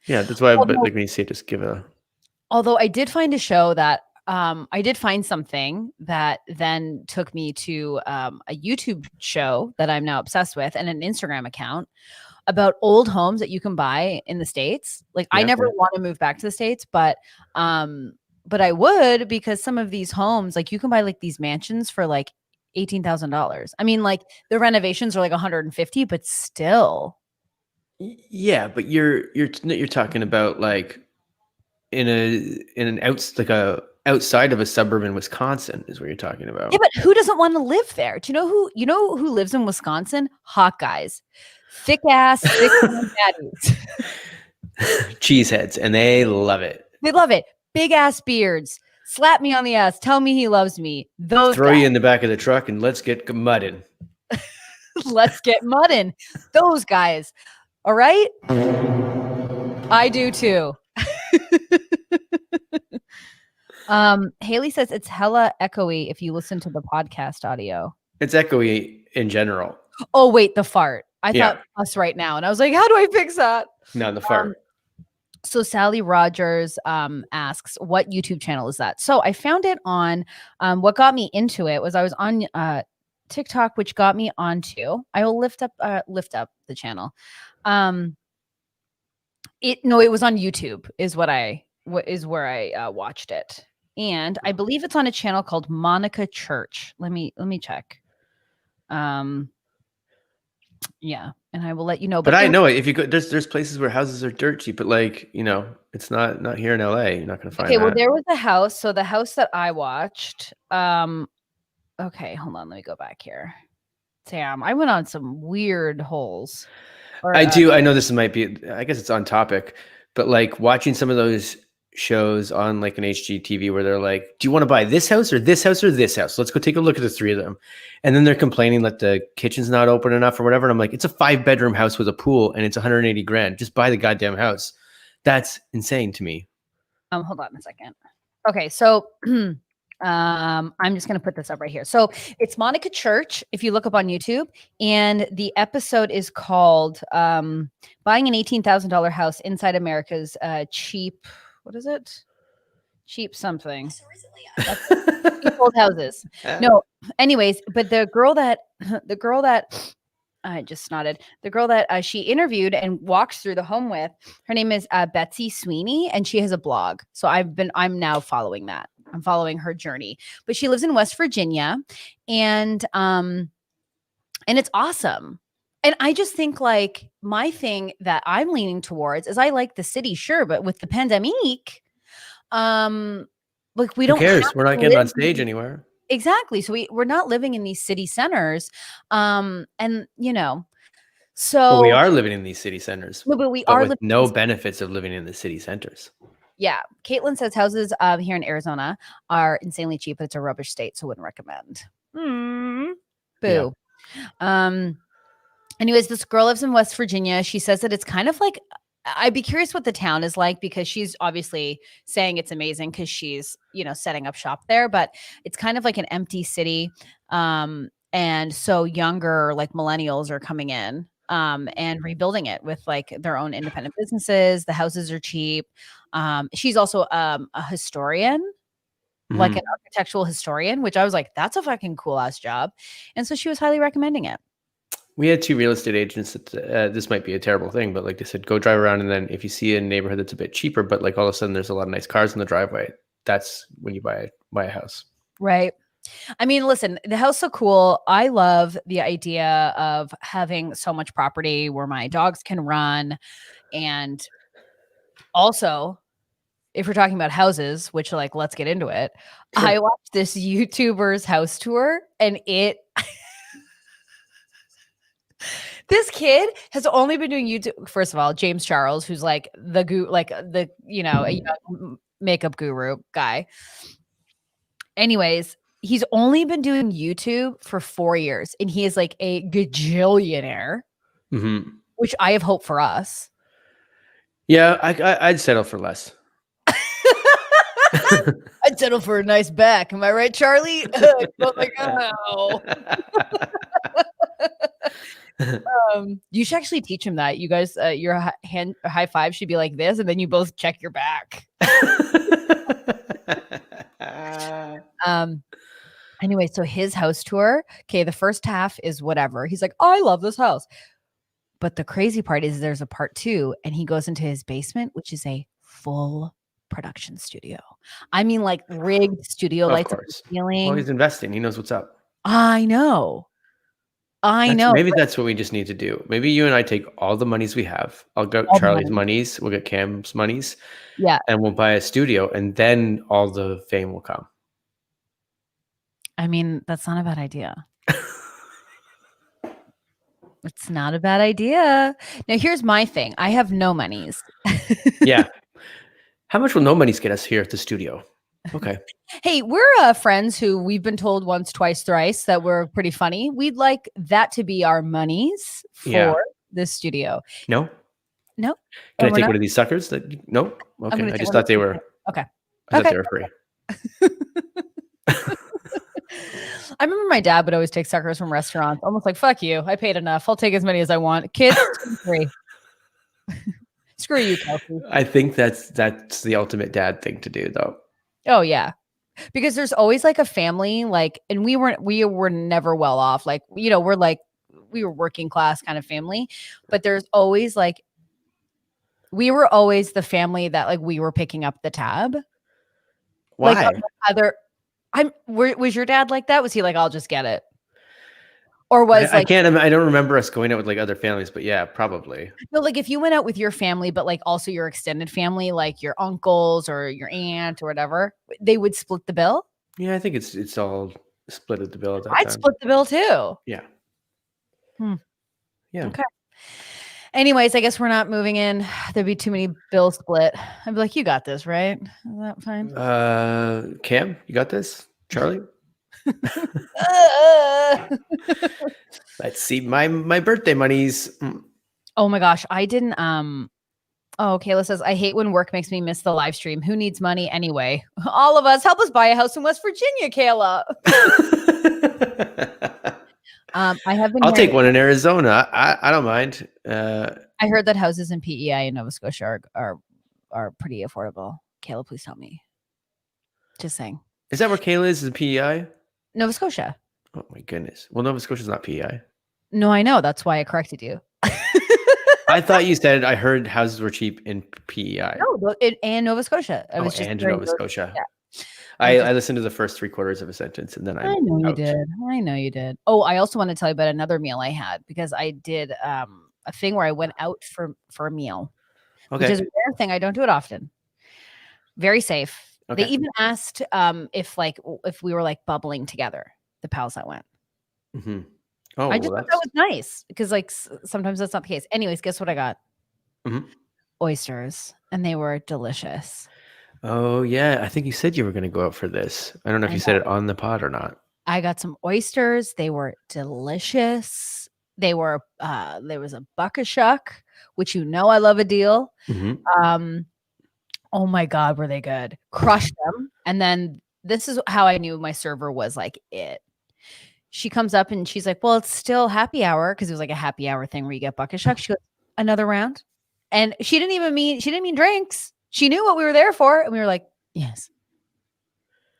that's why. But like when you see it, just give a. Although I did find a show that I did find something that then took me to a YouTube show that I'm now obsessed with and an Instagram account about old homes that you can buy in the States. Like I never want to move back to the States, but I would, because some of these homes, like you can buy like these mansions for like $18,000. I mean, like the renovations are like 150, but still. Yeah, but you're talking about like outside of a suburb in Wisconsin is what you're talking about. Yeah, but who doesn't want to live there? Do you know who lives in Wisconsin? Hot guys. Thick daddies. Cheeseheads, and they love it. They love it. Big ass beards. Slap me on the ass. Tell me he loves me. Those Throw you in the back of the truck and let's get mudding. Let's get mudding. Those guys. All right? I do too. Haley says it's hella echoey if you listen to the podcast audio. It's echoey in general. Oh, wait, the fart. I thought us right now. And I was like, how do I fix that? No, the fart. So Sally Rogers asks, what YouTube channel is that? So I found it on, what got me into it was I was on TikTok, which got me onto, I will lift up the channel. It was on YouTube is where I watched it. And I believe it's on a channel called Monica Church. Let me check. Yeah, and I will let you know. But I know if you go, there's places where houses are dirt cheap, but like, you know, it's not here in LA. You're not going to find okay, that. well, there was a house. So the house that I watched, okay, hold on, let me go back here. Damn, I went on some weird holes. I do. I know this might be, I guess it's on topic, but like watching some of those shows on like an HGTV where they're like, do you want to buy this house or this house or this house? Let's go take a look at the three of them. And then they're complaining that the kitchen's not open enough or whatever. And I'm like, it's a 5-bedroom house with a pool and it's 180 grand. Just buy the goddamn house. That's insane to me. Hold on a second. Okay, so I'm just going to put this up right here. So it's Monica Church, if you look up on YouTube, and the episode is called Buying an $18,000 House Inside America's Cheap, what is it? Cheap something. Cheap old houses. No, anyways, but the girl that I just snotted. The girl that she interviewed and walks through the home with, her name is Betsy Sweeney, and she has a blog. So I'm now following that. I'm following her journey. But she lives in West Virginia, and it's awesome. And I just think like my thing that I'm leaning towards is I like the city, sure, but with the pandemic, like we don't. Who cares? We're not getting on stage anywhere. Exactly. So we're not living in these city centers. And you know, so well, we are living in these city centers. But we are with no benefits of living in the city centers. Yeah. Caitlin says houses here in Arizona are insanely cheap, but it's a rubbish state, so wouldn't recommend. Boo. Yeah. Anyways, this girl lives in West Virginia. She says that it's kind of like, I'd be curious what the town is like because she's obviously saying it's amazing because she's, you know, setting up shop there, but it's kind of like an empty city. And so younger like millennials are coming in and rebuilding it with like their own independent businesses. The houses are cheap. She's also a historian, like an architectural historian, which I was like, that's a fucking cool ass job. And so she was highly recommending it. We had 2 real estate agents that this might be a terrible thing, but like they said, go drive around. And then if you see a neighborhood that's a bit cheaper, but like all of a sudden there's a lot of nice cars in the driveway, that's when you buy a house. Right. I mean, listen, the house is so cool. I love the idea of having so much property where my dogs can run. And also, if we're talking about houses, which like, let's get into it. Sure. I watched this YouTuber's house tour and this kid has only been doing YouTube. First of all, James Charles, who's like the you know, a young makeup guru guy. Anyways, he's only been doing YouTube for 4 years and he is like a gajillionaire, which I have hope for us. Yeah, I'd settle for less. I'd settle for a nice back. Am I right, Charlie? Oh my God. You should actually teach him that. You guys, your high five should be like this, and then you both check your back. Anyway, so his house tour. Okay, the first half is whatever. He's like, oh, I love this house. But the crazy part is there's a part 2, and he goes into his basement, which is a full production studio. I mean, like rigged studio lights. Well, he's investing. He knows what's up. I know. Maybe that's what we just need to do. Maybe you and I take all the monies we have. I'll get Charlie's monies. We'll get Cam's monies. Yeah. And we'll buy a studio and then all the fame will come. I mean, that's not a bad idea. It's not a bad idea. Now, here's my thing. I have no monies. Yeah. How much will no monies get us here at the studio? Okay. Hey, we're friends who we've been told once, twice, thrice that we're pretty funny. We'd like that to be our monies for this studio. No. Can I take one of these suckers? No. Okay. I just thought they were. Okay. I thought they were free. I remember my dad would always take suckers from restaurants. Almost like, fuck you. I paid enough. I'll take as many as I want. Kids, free. Screw you, Kelsey. I think that's the ultimate dad thing to do, though. Oh yeah, because there's always like a family, like, and we were never well off. Like, you know, we were working class kind of family, but there's always like, we were always the family that like we were picking up the tab. Why? Like was your dad like that? Was he like, I'll just get it? Or was I can't. I don't remember us going out with like other families, but yeah, probably. No, like if you went out with your family, but like also your extended family, like your uncles or your aunt or whatever, they would split the bill. Yeah, I think it's all split at the bill at that I'd time. split the bill too. Yeah. Yeah. Okay. Anyways, I guess we're not moving in. There'd be too many bills split. I'd be like, you got this, right? Is that fine? Cam, you got this? Charlie? Let's see my birthday monies. Oh my gosh, I didn't Oh, Kayla says, I hate when work makes me miss the live stream. Who needs money anyway? All of us. Help us buy a house in West Virginia, Kayla. I'll take one in Arizona. I don't mind. I heard that houses in PEI in Nova Scotia are pretty affordable. Kayla, please tell me. Just saying. Is that where Kayla is in PEI? Nova Scotia. Oh my goodness. Well, Nova Scotia's not PEI. No, I know. That's why I corrected you. I thought you said I heard houses were cheap in PEI. No, and Nova Scotia. I was just and Nova Scotia. Yeah. I listened to the first 3/4 of a sentence and then I know you did. I know you did. Oh, I also want to tell you about another meal I had because I did a thing where I went out for a meal, which is a rare thing. I don't do it often. Very safe. Okay. They even asked if we were like bubbling together, the pals that went. Mm-hmm. Oh, I just thought that was nice because like sometimes that's not the case. Anyways, guess what I got? Mm-hmm. Oysters, and they were delicious. Oh yeah, I think you said you were going to go out for this. I don't know if you said it on the pod or not. I got some oysters. They were delicious. They were there was a buck-a-shuck, which I love a deal. Mm-hmm. Oh my God, were they good? Crushed them. And then this is how I knew my server was like it. She comes up and she's like, well, it's still happy hour because it was like a happy hour thing where you get buck-a-shuck. She goes, another round. And she didn't mean drinks. She knew what we were there for. And we were like, yes.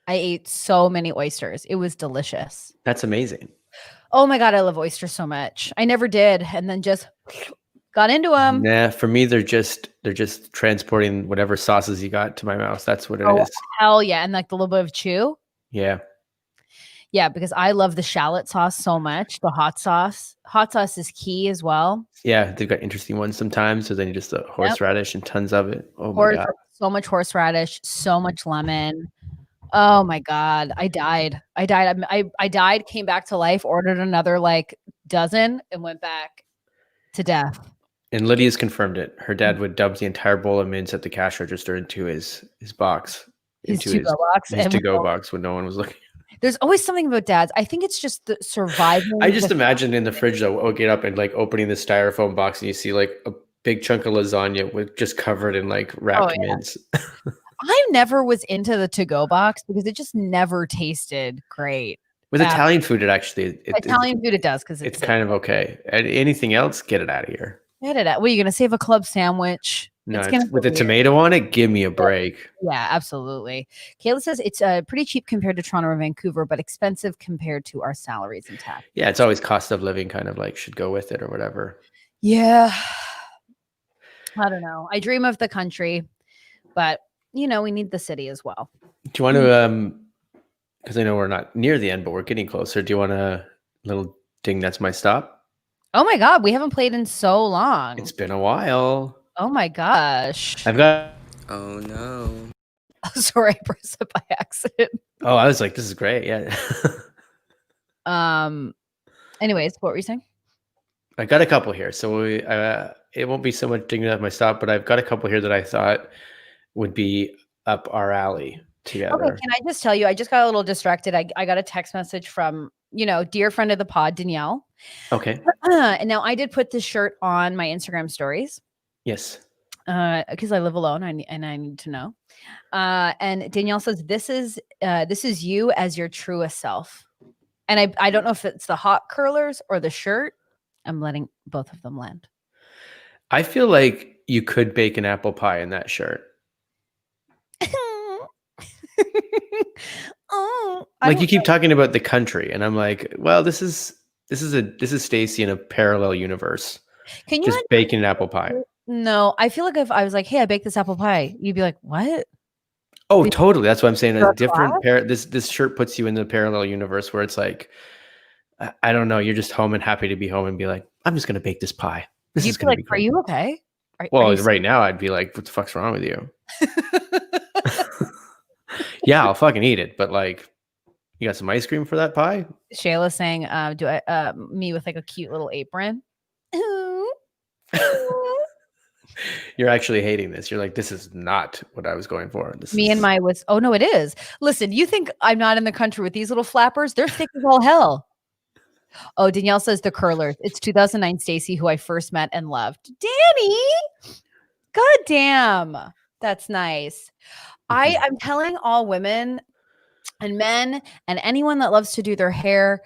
I ate so many oysters. It was delicious. That's amazing. Oh my God, I love oysters so much. I never did. And then just got into them. Nah, for me, they're just transporting whatever sauces you got to my mouth. That's what it is. Hell yeah. And like the little bit of chew. Yeah. Yeah, because I love the shallot sauce so much. The hot sauce. Hot sauce is key as well. Yeah, they've got interesting ones sometimes. So then you just the horseradish and tons of it. Oh my God. So much horseradish, so much lemon. Oh my God. I died. I died, came back to life, ordered another like dozen and went back to death. And Lydia's confirmed it. Her dad would dump the entire bowl of mints at the cash register into his box. His to-go box when no one was looking. There's always something about dads. I think it's just the surviving. I just imagine in the fridge though, I'll get up and like opening the styrofoam box and you see like a big chunk of lasagna with just covered in like wrapped mints. I never was into the to-go box because it just never tasted great. With Italian food, it actually Italian food it does because it's kind of okay. And anything else, get it out of here. Get it out. What are you gonna save a club sandwich? No, with a tomato on it, give me a break. Yeah, absolutely. Kayla says it's pretty cheap compared to Toronto or Vancouver, but expensive compared to our salaries and tax. Yeah, it's always cost of living kind of like should go with it or whatever. Yeah. I don't know. I dream of the country, but we need the city as well. Do you want to, because I know we're not near the end, but we're getting closer. Do you want a little ding that's my stop? Oh my God, we haven't played in so long. It's been a while. Oh my gosh. I've got. Oh no. Oh, sorry, I pressed it by accident. Oh, I was like, this is great. Yeah. Anyways, what were you saying? I got a couple here. So it won't be so much digging at my stop, but I've got a couple here that I thought would be up our alley together. Okay, can I just tell you, I just got a little distracted. I got a text message from, dear friend of the pod, Danielle. Okay. And now I did put this shirt on my Instagram stories. Yes. Because I live alone and I need to know. And Danielle says, this is you as your truest self. And I don't know if it's the hot curlers or the shirt. I'm letting both of them land. I feel like you could bake an apple pie in that shirt. Like you keep talking about the country, and I'm like, well, this is Stacey in a parallel universe. Can you just baking an apple pie? No, I feel like if I was like, hey, I baked this apple pie, you'd be like, what? Oh, totally. That's what I'm saying. A different this shirt puts you in the parallel universe where it's like, I don't know. You're just home and happy to be home and be like, I'm just going to bake this pie. This is going to be Are great. you okay? Well, right now I'd be like, what the fuck's wrong with you? Yeah, I'll fucking eat it. But like, you got some ice cream for that pie? Shayla's saying, do I, me with like a cute little apron. You're actually hating this. You're like, this is not what I was going for. Oh no, it is. Listen, you think I'm not in the country with these little flappers? They're thick as all hell. Oh, Danielle says the curlers. It's 2009 Stacey, who I first met and loved. Danny, god damn, that's nice. I'm telling all women and men and anyone that loves to do their hair,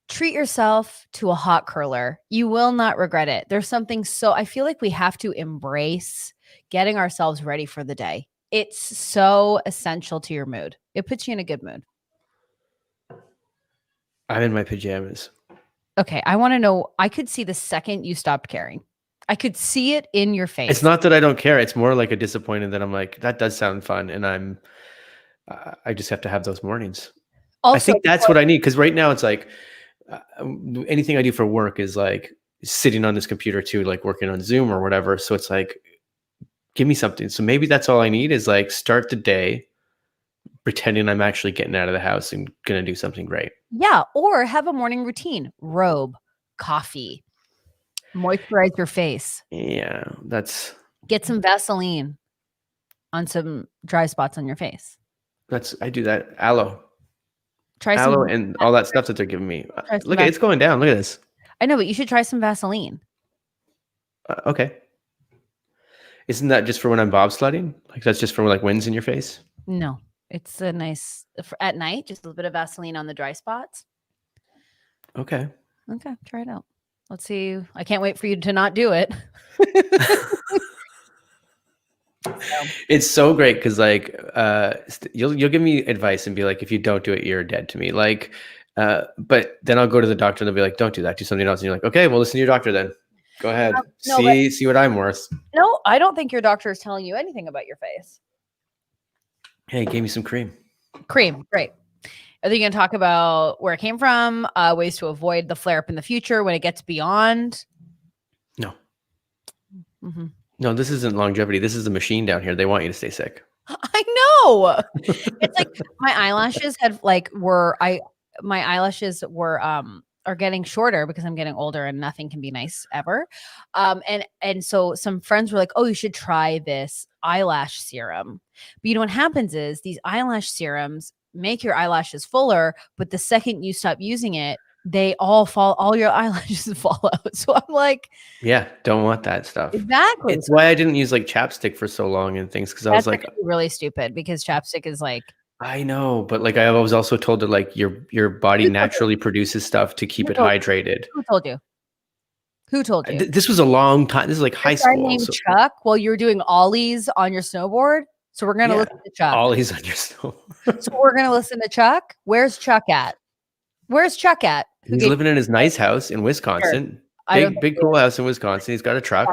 treat yourself to a hot curler. You will not regret it. There's something I feel like we have to embrace getting ourselves ready for the day. It's so essential to your mood. It puts you in a good mood. I'm in my pajamas. Okay, I want to know. I could see the second you stopped caring. I could see it in your face. It's not that I don't care. It's more like a disappointed that I'm like, that does sound fun. And I just have to have those mornings. Also, I think that's what I need. Because right now it's like, anything I do for work is like sitting on this computer too, like working on Zoom or whatever. So it's like, give me something. So maybe that's all I need is like start the day pretending I'm actually getting out of the house and going to do something great. Yeah. Or have a morning routine, robe, coffee, moisturize your face. Yeah. Get some Vaseline on some dry spots on your face. I do that. Aloe. Try aloe and all that stuff that they're giving me. Look, it's going down. Look at this. I know, but you should try some Vaseline. Okay. Isn't that just for when I'm bobsledding? Like that's just for like winds in your face? No, it's a nice at night. Just a little bit of Vaseline on the dry spots. Okay. Okay, try it out. Let's see. I can't wait for you to not do it. It's so great because like you'll give me advice and be like, if you don't do it, you're dead to me. Like, but then I'll go to the doctor and they'll be like, don't do that, do something else. And you're like, okay, well, listen to your doctor then. Go ahead. See what I'm worth. No, I don't think your doctor is telling you anything about your face. Hey, he gave me some cream. Cream, great. Are they going to talk about where it came from, ways to avoid the flare up in the future when it gets beyond? No. Mm-hmm. No, this isn't longevity. This is the machine down here. They want you to stay sick. I know. It's like my eyelashes are getting shorter because I'm getting older and nothing can be nice ever. And so some friends were like, oh, you should try this eyelash serum. But you know what happens is these eyelash serums make your eyelashes fuller, but the second you stop using it, all your eyelashes fall out. So I'm like, yeah, don't want that stuff. Exactly. It's why I didn't use like chapstick for so long and things. Cause I was like really stupid because chapstick is like, I know, but like I was also told that like your body naturally produces stuff to keep it hydrated. Who told you? Who told you? This was a long time. This is like high school. Named Chuck while you were doing ollies on your snowboard. So we're gonna listen to Chuck. Ollies on your snowboard. So we're gonna listen to Chuck. Where's Chuck at? He's living in his nice house in Wisconsin. Sure. Big cool house in Wisconsin. He's got a truck.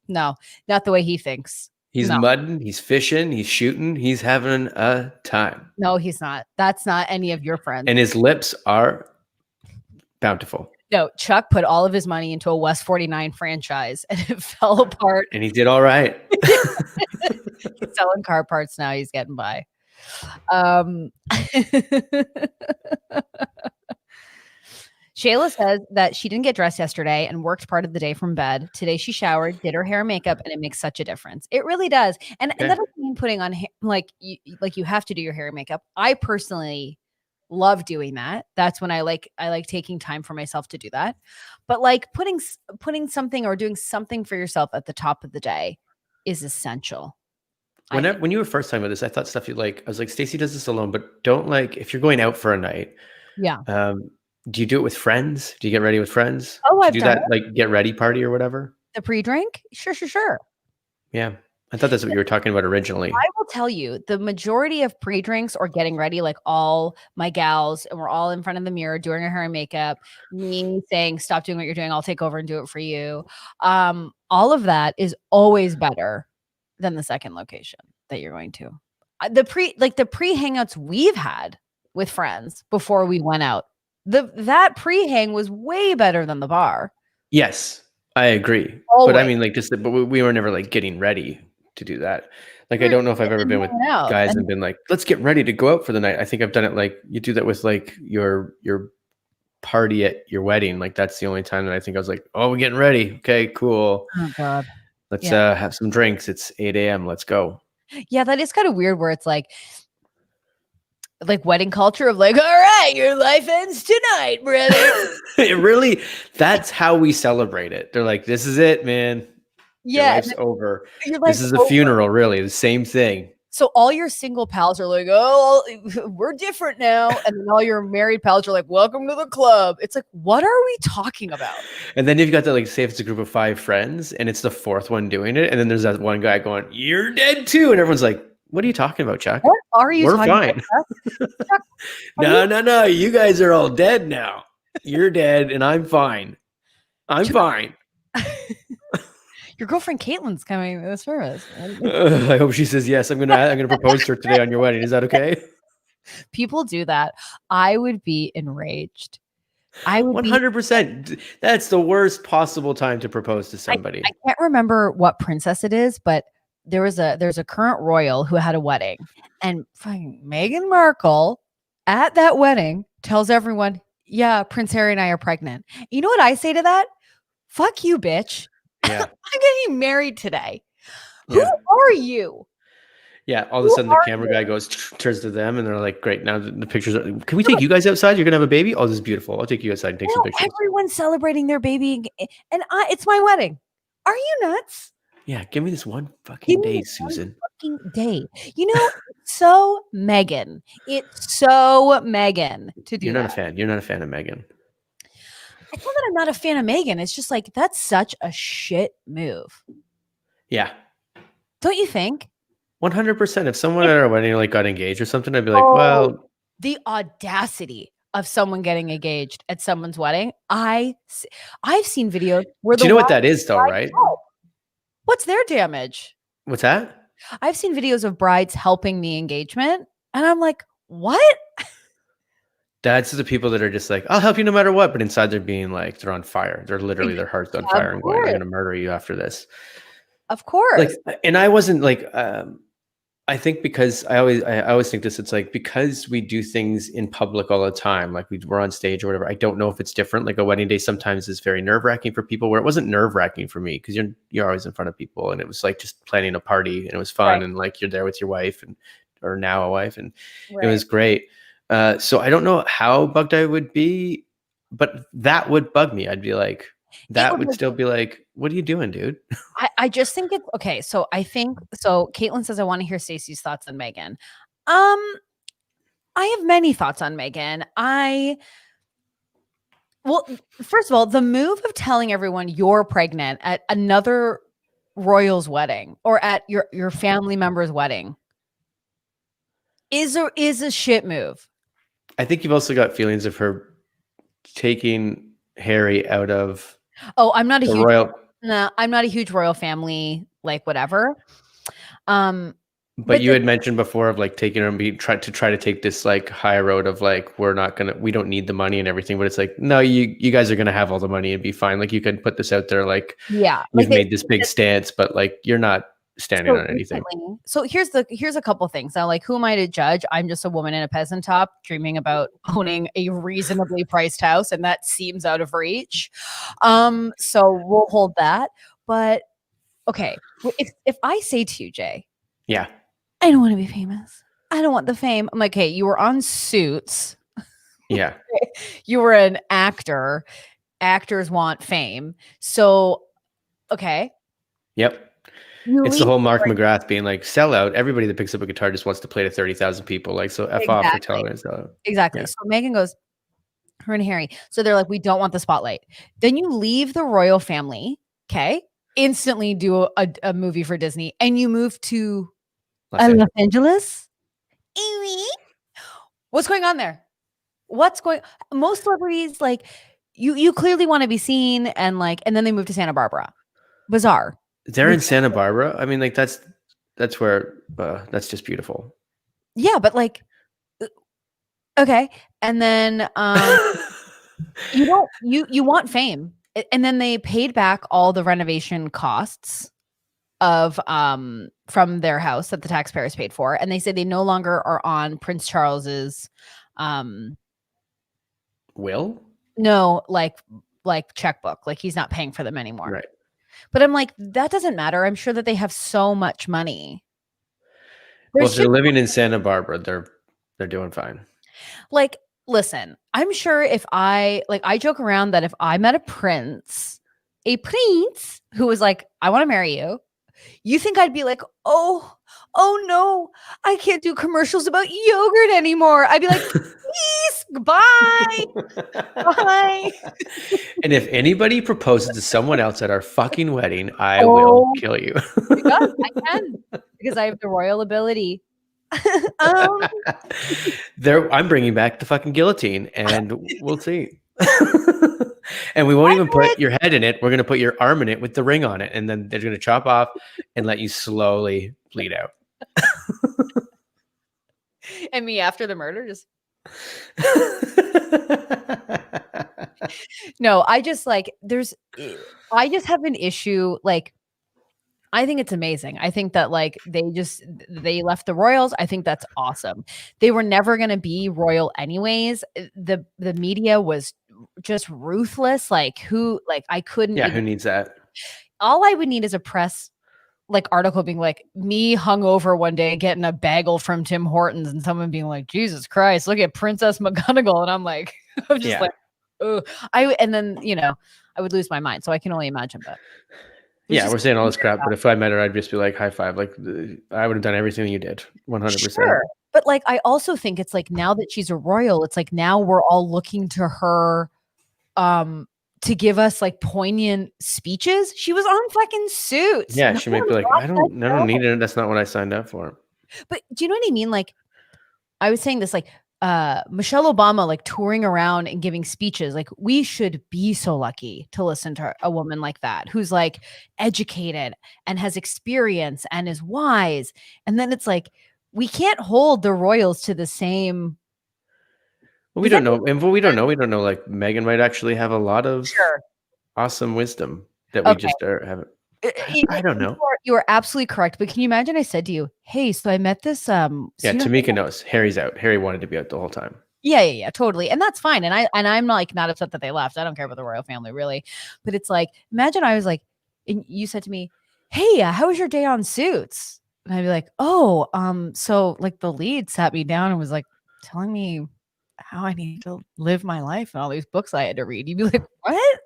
No, not the way he thinks. He's mudding, he's fishing, he's shooting, he's having a time. No, he's not. That's not any of your friends. And his lips are bountiful. No, Chuck put all of his money into a West 49 franchise and it fell apart. And he did all right. He's selling car parts now. He's getting by. Shayla says that she didn't get dressed yesterday and worked part of the day from bed. Today she showered, did her hair and makeup, and it makes such a difference. It really does. And that doesn't mean putting on hair, like you have to do your hair and makeup. I personally love doing that. That's when I like taking time for myself to do that. But like putting something or doing something for yourself at the top of the day is essential. When you were first time with this, I thought stuff I was like, Stacey does this alone, but don't like if you're going out for a night. Yeah. Do you do it with friends? Do you get ready with friends? Oh, I've done that, like get ready party or whatever? The pre-drink? Sure. Yeah. I thought that's what you were talking about originally. I will tell you, the majority of pre-drinks or getting ready, like all my gals, and we're all in front of the mirror doing our hair and makeup, me saying, stop doing what you're doing, I'll take over and do it for you. All of that is always better than the second location that you're going to. The pre-hangouts we've had with friends before we went out That pre-hang was way better than the bar. Yes, I agree. Always. But I mean, like, but we were never like getting ready to do that. Like, I don't know if I've ever been with guys and been like, let's get ready to go out for the night. I think I've done it like you do that with like your party at your wedding. Like, that's the only time that I think I was like, oh, we're getting ready. Okay, cool. Oh God. Let's have some drinks. It's 8 a.m. Let's go. Yeah, that is kind of weird where it's like wedding culture of like, all right, your life ends tonight, brother. It really, that's how we celebrate it. They're like, this is it, man. Yeah. Your life's over. This is a funeral, really. The same thing. So all your single pals are like, oh, we're different now. And then all your married pals are like, welcome to the club. It's like, what are we talking about? And then you've got that, like, say if it's a group of 5 friends and it's the 4th one doing it. And then there's that one guy going, you're dead too. And everyone's like, what are you talking about, Chuck? What are you We're talking fine. about? Chuck, no. You guys are all dead now. You're dead and I'm fine. I'm fine. Your girlfriend Caitlin's coming to the service. I hope she says yes. I'm gonna propose to her today on your wedding. Is that okay? People do that. I would be enraged. I would 100%. That's the worst possible time to propose to somebody. I can't remember what princess it is, but there's a current royal who had a wedding, and fucking Meghan Markle at that wedding tells everyone, "Yeah, Prince Harry and I are pregnant." You know what I say to that? Fuck you, bitch. Yeah. I'm getting married today. Who are you? Yeah, all of a sudden the camera guy turns to them and they're like, great, now the pictures are, can we take you guys outside? You're gonna have a baby? Oh, this is beautiful. I'll take you outside and take some pictures. Everyone's celebrating their baby and it's my wedding. Are you nuts? Yeah, give me this one fucking day, Susan. Fucking day. You know, so Meghan. It's so Meghan to do. You're not a fan. You're not a fan of Meghan. It's not that I'm not a fan of Meghan. It's just like, that's such a shit move. Yeah. Don't you think? 100%. If someone at our wedding like got engaged or something, I'd be like, well, the audacity of someone getting engaged at someone's wedding. I've seen videos where do you know what that is though, right? What's their damage? What's that? I've seen videos of brides helping the engagement, and I'm like, what? That's the people that are just like, I'll help you no matter what. But inside they're being like, they're on fire. They're literally, their heart's on fire and going, I'm going to murder you after this. Of course. Like, and I wasn't like, I think because I always think this, it's like, because we do things in public all the time, like we're on stage or whatever. I don't know if it's different. Like a wedding day sometimes is very nerve wracking for people, where it wasn't nerve wracking for me. Cause you're always in front of people, and it was like just planning a party, and it was fun. And like, you're there with your wife or now a wife, and it was great. So I don't know how bugged I would be, but that would bug me. I'd be like, that would still be like, what are you doing, dude? I just think it's okay. So Caitlin says, I want to hear Stacey's thoughts on Meghan. I have many thoughts on Meghan. Well, first of all, the move of telling everyone you're pregnant at another royal's wedding or at your family member's wedding is a shit move. I think you've also got feelings of her taking Harry out of. Oh, I'm not a huge royal. No, I'm not a huge royal family, like whatever. But you had mentioned before of like taking her and try to take this like high road of like, we don't need the money and everything. But it's like, no, you guys are going to have all the money and be fine. Like you could put this out there. Like, yeah, you've made this big stance, but like, you're not standing on anything. So here's a couple things. Now, like, who am I to judge? I'm just a woman in a peasant top dreaming about owning a reasonably priced house, and that seems out of reach. So we'll hold that. But okay, if I say to you, Jay, yeah, I don't want to be famous. I don't want the fame. I'm like, hey, you were on Suits. Yeah. You were an actor. Actors want fame. So, okay. Yep. It's the whole Mark McGrath being like, sell out. Everybody that picks up a guitar just wants to play to 30,000 people. Like, so F off for telling us. Exactly. Yeah. So Meghan goes, her and Harry. So they're like, we don't want the spotlight. Then you leave the royal family. Okay. Instantly do a movie for Disney, and you move to Los Angeles. What's going on there? Most celebrities, like, you clearly want to be seen, and then they move to Santa Barbara. Bizarre. They're in Santa Barbara. I mean, like that's where that's just beautiful. Yeah, but like, okay, and then You want fame. And then they paid back all the renovation costs of from their house that the taxpayers paid for, and they say they no longer are on Prince Charles's Will? No, like checkbook. Like he's not paying for them anymore. Right. But I'm like, that doesn't matter. I'm sure that they have so much money. Well, if they're living in Santa Barbara, they're doing fine. Like, listen, I'm sure if I joke around that if I met a prince who was like, I want to marry you, you think I'd be like, oh no, I can't do commercials about yogurt anymore. I'd be like, please, goodbye. Bye. And if anybody proposes to someone else at our fucking wedding, I will kill you. I can, because I have the royal ability. I'm bringing back the fucking guillotine, and we'll see. And we won't even put your head in it. We're going to put your arm in it with the ring on it, and then they're going to chop off and let you slowly bleed out. And me after the murder, just no. I just have an issue. Like, I think it's amazing. I think that like they left the royals. I think that's awesome. They were never going to be royal anyways. The media was just ruthless. Like I couldn't. Yeah, who needs that? All I would need is a press like article being like me hungover one day getting a bagel from Tim Hortons and someone being like, Jesus Christ, look at Princess McGonagall. And I'm like, I'm just like, oh, and then, I would lose my mind. So I can only imagine, but yeah, we're saying all this crap, but if I met her, I'd just be like, high five. Like, I would have done everything you did, 100%. Sure. But like, I also think it's like now that she's a royal, it's like now we're all looking to her to give us like poignant speeches. She was on fucking Suits. Yeah, she might be like, I don't need it. That's not what I signed up for. But do you know what I mean? Like, I was saying this, like, Michelle Obama, like touring around and giving speeches. Like, we should be so lucky to listen to a woman like that, who's like educated and has experience and is wise. And then it's like, we can't hold the royals to the same. Well, we don't know. And we don't know. We don't know. Like, Meghan might actually have a lot of awesome wisdom that we just haven't. I don't know. You are absolutely correct. But can you imagine I said to you, hey, so I met this yeah, Tamika knows Harry's out. Harry wanted to be out the whole time. Yeah, totally. And that's fine. And I'm like not upset that they left. I don't care about the royal family, really. But it's like, imagine I was like, and you said to me, hey, how was your day on Suits? And I'd be like, oh, so like the lead sat me down and was like telling me how I need to live my life and all these books I had to read. You'd be like, what?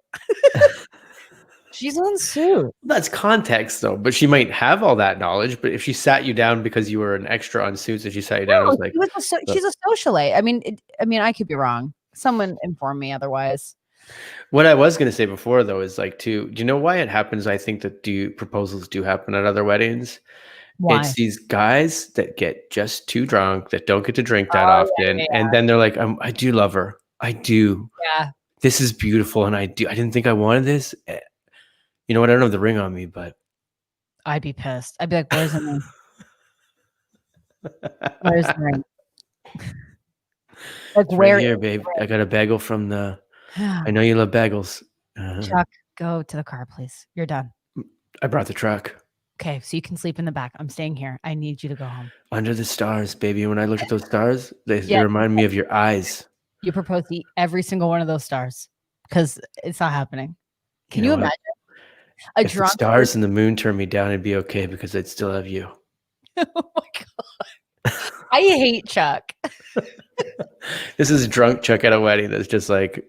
She's on Suits. That's context, though. But she might have all that knowledge. But if she sat you down because you were an extra on Suits, and she sat you down, I was like, she's a socialite. I mean, I could be wrong. Someone inform me otherwise. What I was going to say before, though, is like, do you know why it happens? I think that proposals do happen at other weddings. Why? It's these guys that get just too drunk, that don't get to drink that often, and then they're like, I do love her. I do. Yeah. This is beautiful, and I didn't think I wanted this. You know what? I don't have the ring on me, but I'd be pissed. I'd be like, where's the ring? Where's the ring? Like, where right here, babe? I got a bagel from the. I know you love bagels. Chuck, go to the car, please. You're done. I brought the truck. Okay, so you can sleep in the back. I'm staying here. I need you to go home. Under the stars, baby. When I look at those stars, they remind me of your eyes. You propose to eat every single one of those stars because it's not happening. Can you imagine? If the stars and the moon turn me down, it'd be okay because I'd still have you. Oh my God. I hate Chuck. This is drunk Chuck at a wedding that's just like.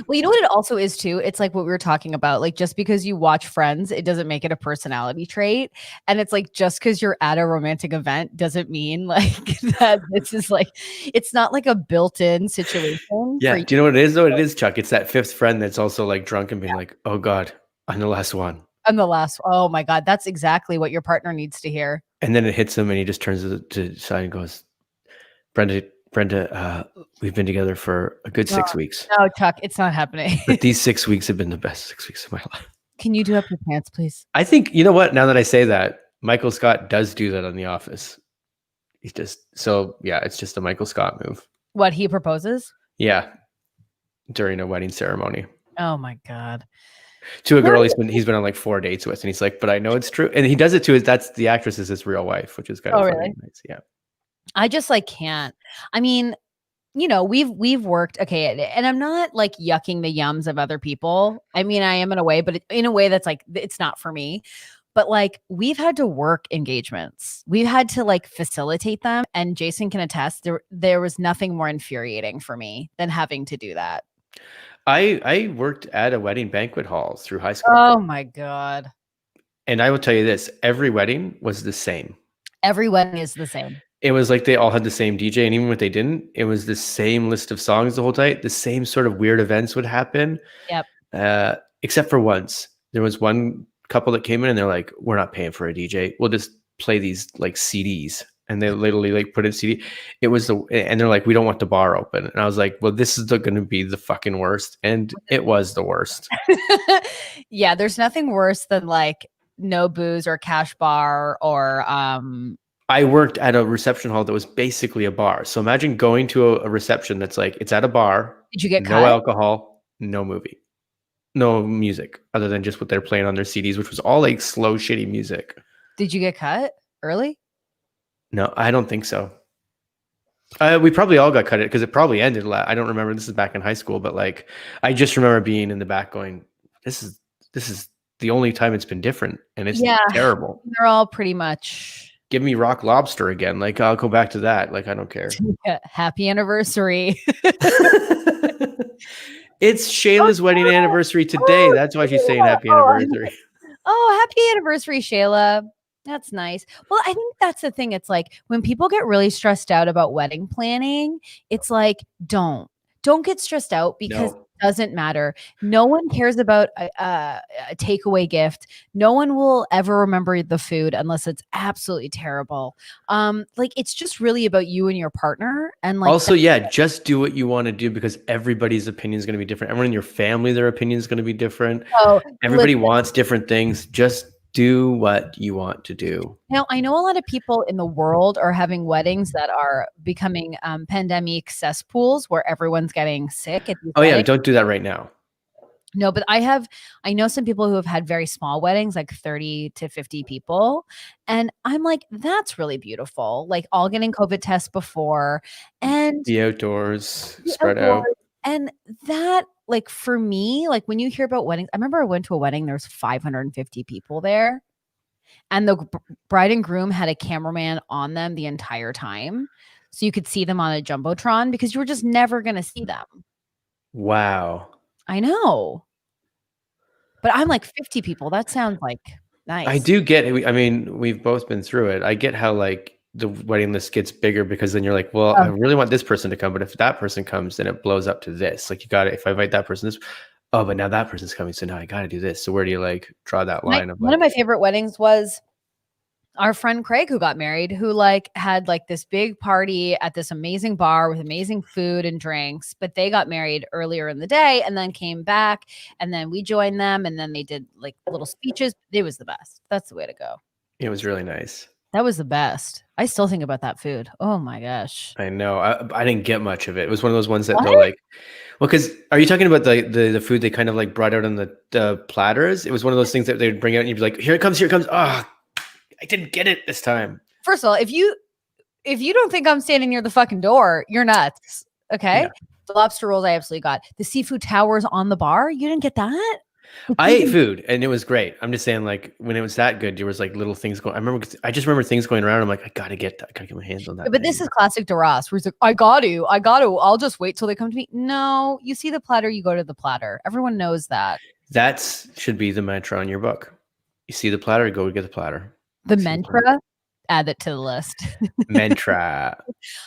Well, you know what it also is too? It's like what we were talking about. Like, just because you watch Friends, it doesn't make it a personality trait. And it's like, just because you're at a romantic event doesn't mean like that this is like, it's not like a built-in situation. Yeah. Do you know what it is though? It is, Chuck. It's that fifth friend that's also like drunk and being like, oh God, I'm the last one. Oh my God. That's exactly what your partner needs to hear. And then it hits him and he just turns to the side and goes, Brenda, we've been together for a good 6 weeks. No, Chuck, it's not happening. But these 6 weeks have been the best 6 weeks of my life. Can you do up your pants, please? I think, you know what? Now that I say that, Michael Scott does do that on The Office. He's just, it's just a Michael Scott move. What, he proposes? Yeah. during a wedding ceremony. Oh my God. To a girl he's been on like 4 dates with, and he's like, but I know it's true. And he does it to that's the actress is his real wife, which is kind of funny. Really? Nice. Yeah. I just like can't. I mean, you know, we've worked, okay, and I'm not like yucking the yums of other people. I mean, I am in a way, but in a way that's like, it's not for me. But like, we've had to work engagements. We've had to like facilitate them. And Jason can attest, there was nothing more infuriating for me than having to do that. I worked at a wedding banquet hall through high school. Oh my God. And I will tell you this, every wedding was the same. Every wedding is the same. It was like they all had the same DJ, and even if they didn't, it was the same list of songs the whole night. The same sort of weird events would happen. Yep. Except for once. There was one couple that came in and they're like, we're not paying for a DJ. We'll just play these like CDs. And they literally like put in CD. It was and they're like, we don't want the bar open. And I was like, well, this is going to be the fucking worst. And it was the worst. Yeah. There's nothing worse than like no booze or cash bar or, I worked at a reception hall that was basically a bar. So imagine going to a reception that's like, it's at a bar. Did you get no cut? alcohol, no movie, no music other than just what they're playing on their CDs, which was all like slow, shitty music. Did you get cut early? No, I don't think so. We probably all got cut it because it probably ended. I don't remember. This is back in high school, but like, I just remember being in the back going, this is the only time it's been different. And it's terrible. They're all pretty much. Give me Rock Lobster again. Like, I'll go back to that. Like, I don't care. Happy anniversary. It's Shayla's wedding anniversary today. That's why she's saying happy anniversary. Oh, happy anniversary, Shayla. That's nice. Well, I think that's the thing. It's like when people get really stressed out about wedding planning, it's like, don't get stressed out because it doesn't matter. No one cares about a takeaway gift. No one will ever remember the food unless it's absolutely terrible. Like it's just really about you and your partner. And like also, just do what you want to do because everybody's opinion is going to be different. Everyone in your family, their opinion is going to be different. Everybody wants different things. Just do what you want to do. Now, I know a lot of people in the world are having weddings that are becoming pandemic cesspools where everyone's getting sick. Yeah, don't do that right now. No, but I know some people who have had very small weddings, like 30 to 50 people. And I'm like, that's really beautiful. Like all getting COVID tests before and the outdoors spread out. And that, like for me, like when you hear about weddings, I remember I went to a wedding, there was 550 people there. And the bride and groom had a cameraman on them the entire time. So you could see them on a Jumbotron because you were just never going to see them. Wow. I know. But I'm like 50 people. That sounds like nice. I do get it. I mean, we've both been through it. I get how like the wedding list gets bigger because then you're like, well, I really want this person to come. But if that person comes, then it blows up to this. Like you got it. If I invite that person, but now that person's coming. So now I got to do this. So where do you like draw that line? One of my favorite weddings was our friend Craig, who got married, who like had like this big party at this amazing bar with amazing food and drinks, but they got married earlier in the day and then came back and then we joined them and then they did like little speeches. It was the best. That's the way to go. It was really nice. That was the best. I still think about that food. Oh my gosh. I know. I didn't get much of it. It was one of those ones that they're like, well, because are you talking about the food they kind of like brought out on the platters? It was one of those things that they would bring out and you'd be like, here it comes. Oh, I didn't get it this time. First of all, if you don't think I'm standing near the fucking door, you're nuts. Okay. Yeah. The lobster rolls I absolutely got. The seafood towers on the bar. You didn't get that? I ate food and it was great. I'm just saying, like, when it was that good, there was like little things going. I just remember things going around. I'm like, I gotta get my hands on that. But this is classic DeRoss, where he's like, I got to. I'll just wait till they come to me. No, you see the platter, you go to the platter. Everyone knows that. That should be the mantra on your book. You see the platter, go get the platter. The mantra, add it to the list. Mantra.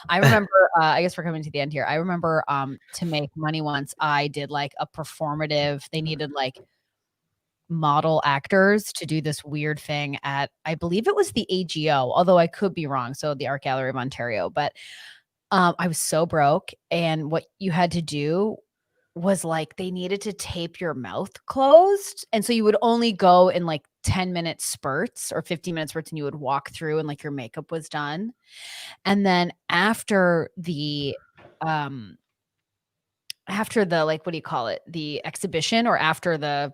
I remember, I guess we're coming to the end here. I remember to make money once, I did like a performative. They needed like model actors to do this weird thing at, I believe it was the AGO, although I could be wrong. So the Art Gallery of Ontario. But I was so broke. And what you had to do was like they needed to tape your mouth closed. And so you would only go in like 10-minute spurts or 15-minute spurts and you would walk through and like your makeup was done. And then after after the, like, what do you call it? The exhibition, or after the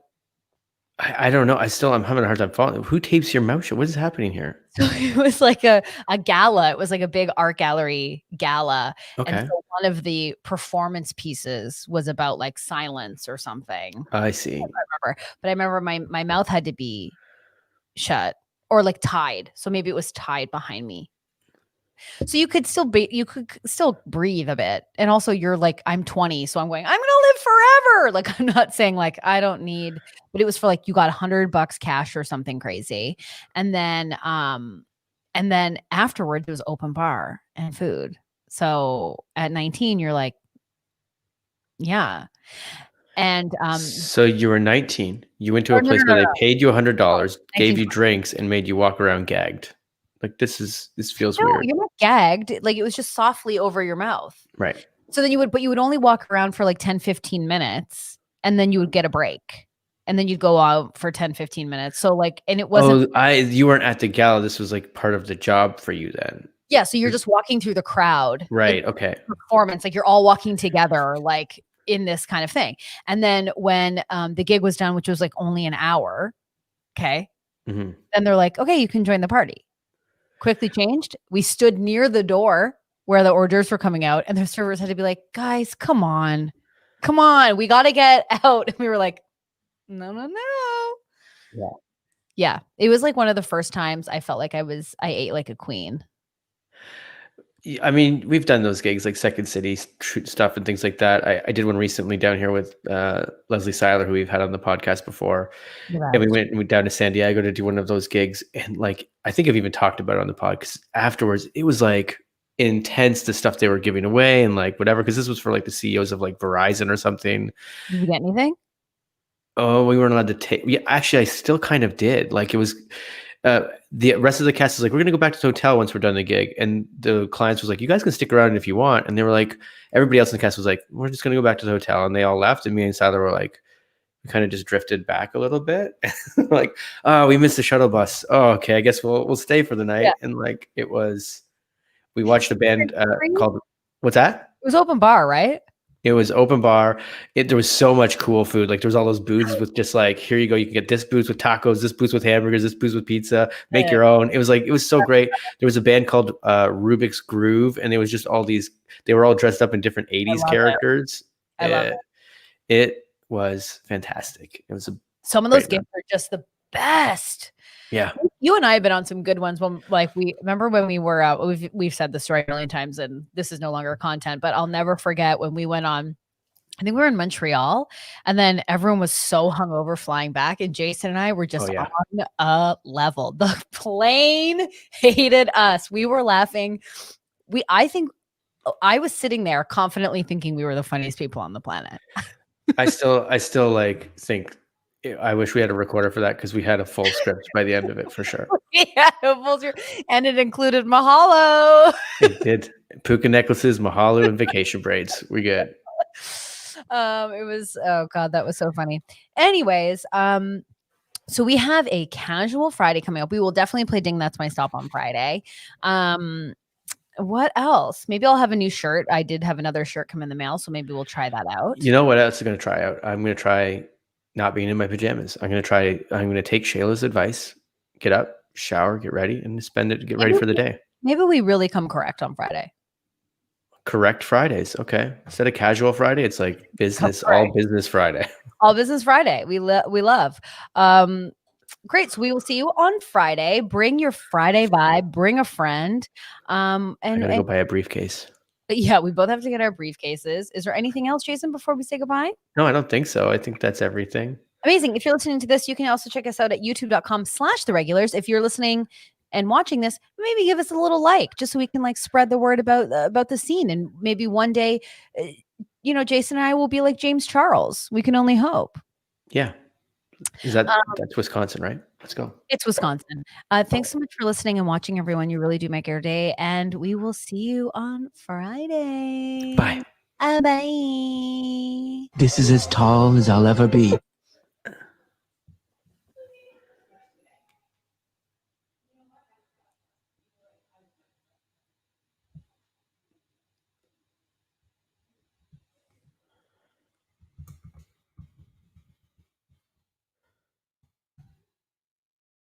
I don't know. I'm having a hard time following. Who tapes your mouth shut? What is happening here? So it was like a gala. It was like a big art gallery gala. And Okay. so one of the performance pieces was about like silence or something. I see. I don't remember. But I remember my mouth had to be shut or like tied. So maybe it was tied behind me. So you could still breathe a bit. And also you're like, I'm 20, so I'm going, I'm gonna live forever. Like, I'm not saying like I don't need, but it was for like you got $100 cash or something crazy. And then afterwards it was open bar and food. So at 19, you're like, yeah. And so you were 19. You went to a place where they paid you $100, gave you drinks, and made you walk around gagged. Like, this feels weird. You're not gagged. Like, it was just softly over your mouth. Right. So then you would only walk around for like 10, 15 minutes, and then you would get a break. And then you'd go out for 10, 15 minutes. So like, and it wasn't. You weren't at the gala. This was like part of the job for you then. Yeah. So you're just walking through the crowd. Right. Like, okay. Performance. Like, you're all walking together, like in this kind of thing. And then when the gig was done, which was like only an hour. Okay. Mm-hmm. Then they're like, okay, you can join the party. Quickly changed. We stood near the door where the hors d'oeuvres were coming out, and the servers had to be like, guys, come on. We got to get out. And we were like, no. Yeah. It was like one of the first times I felt like I ate like a queen. I mean, we've done those gigs like Second City stuff and things like that. I did one recently down here with Leslie Seiler, who we've had on the podcast before. Right. And we went down to San Diego to do one of those gigs. And like, I think I've even talked about it on the pod, because afterwards it was like intense, the stuff they were giving away and like whatever, because this was for like the CEOs of like Verizon or something. Did you get anything? Oh, we weren't allowed to take. Yeah, actually, I still kind of did. Like, it was. The rest of the cast is like, we're gonna go back to the hotel once we're done the gig, and the clients was like, you guys can stick around if you want, and they were like, everybody else in the cast was like, we're just gonna go back to the hotel, and they all left, and me and Siler were like, we kind of just drifted back a little bit. Like, oh, we missed the shuttle bus. Oh, okay, I guess we'll stay for the night. Yeah. And like, we watched a band called, what's that? It was open bar, right? It was open bar. There was so much cool food. Like, there was all those booths with just like, here you go. You can get this booth with tacos, this booth with hamburgers, this booth with pizza, make your own. It was so great. There was a band called Rubik's Groove, and it was just they were all dressed up in different 80s characters. I love it. It was fantastic. It was some of those games are just the best. Yeah. You and I have been on some good ones. When, like, we remember when we were we've said this story a million times, and this is no longer content, but I'll never forget when we went on, I think we were in Montreal, and then everyone was so hungover flying back, and Jason and I were just on a level. The plane hated us. We were laughing. I think I was sitting there confidently thinking we were the funniest people on the planet. I still like think, I wish we had a recorder for that, because we had a full script by the end of it for sure. Yeah, and it included mahalo. It did. Puka necklaces, mahalo, and vacation braids. We good. It was, oh God, that was so funny. Anyways, so we have a casual Friday coming up. We will definitely play Ding That's My Stop on Friday. What else? Maybe I'll have a new shirt. I did have another shirt come in the mail, so maybe we'll try that out. You know what else I'm going to try out? I'm going to try not being in my pajamas. I'm going to take Shayla's advice, get up, shower, get ready, and get ready for the day. Maybe we really come correct on Friday. Correct Fridays. Okay. Instead of casual Friday, it's like business, all business Friday. All business Friday. We love. Great. So we will see you on Friday. Bring your Friday vibe, bring a friend. And I'm going to go buy a briefcase. Yeah, we both have to get our briefcases. Is there anything else, Jason, before we say goodbye? No, I don't think so. I think that's everything. Amazing. If you're listening to this, you can also check us out at youtube.com/theregulars. If you're listening and watching this, maybe give us a little like, just so we can like spread the word about the scene. And maybe one day, Jason and I will be like James Charles. We can only hope. Yeah. That's Wisconsin, right? Let's go. It's Wisconsin. Thanks so much for listening and watching, everyone. You really do make our day. And we will see you on Friday. Bye. Bye. This is as tall as I'll ever be.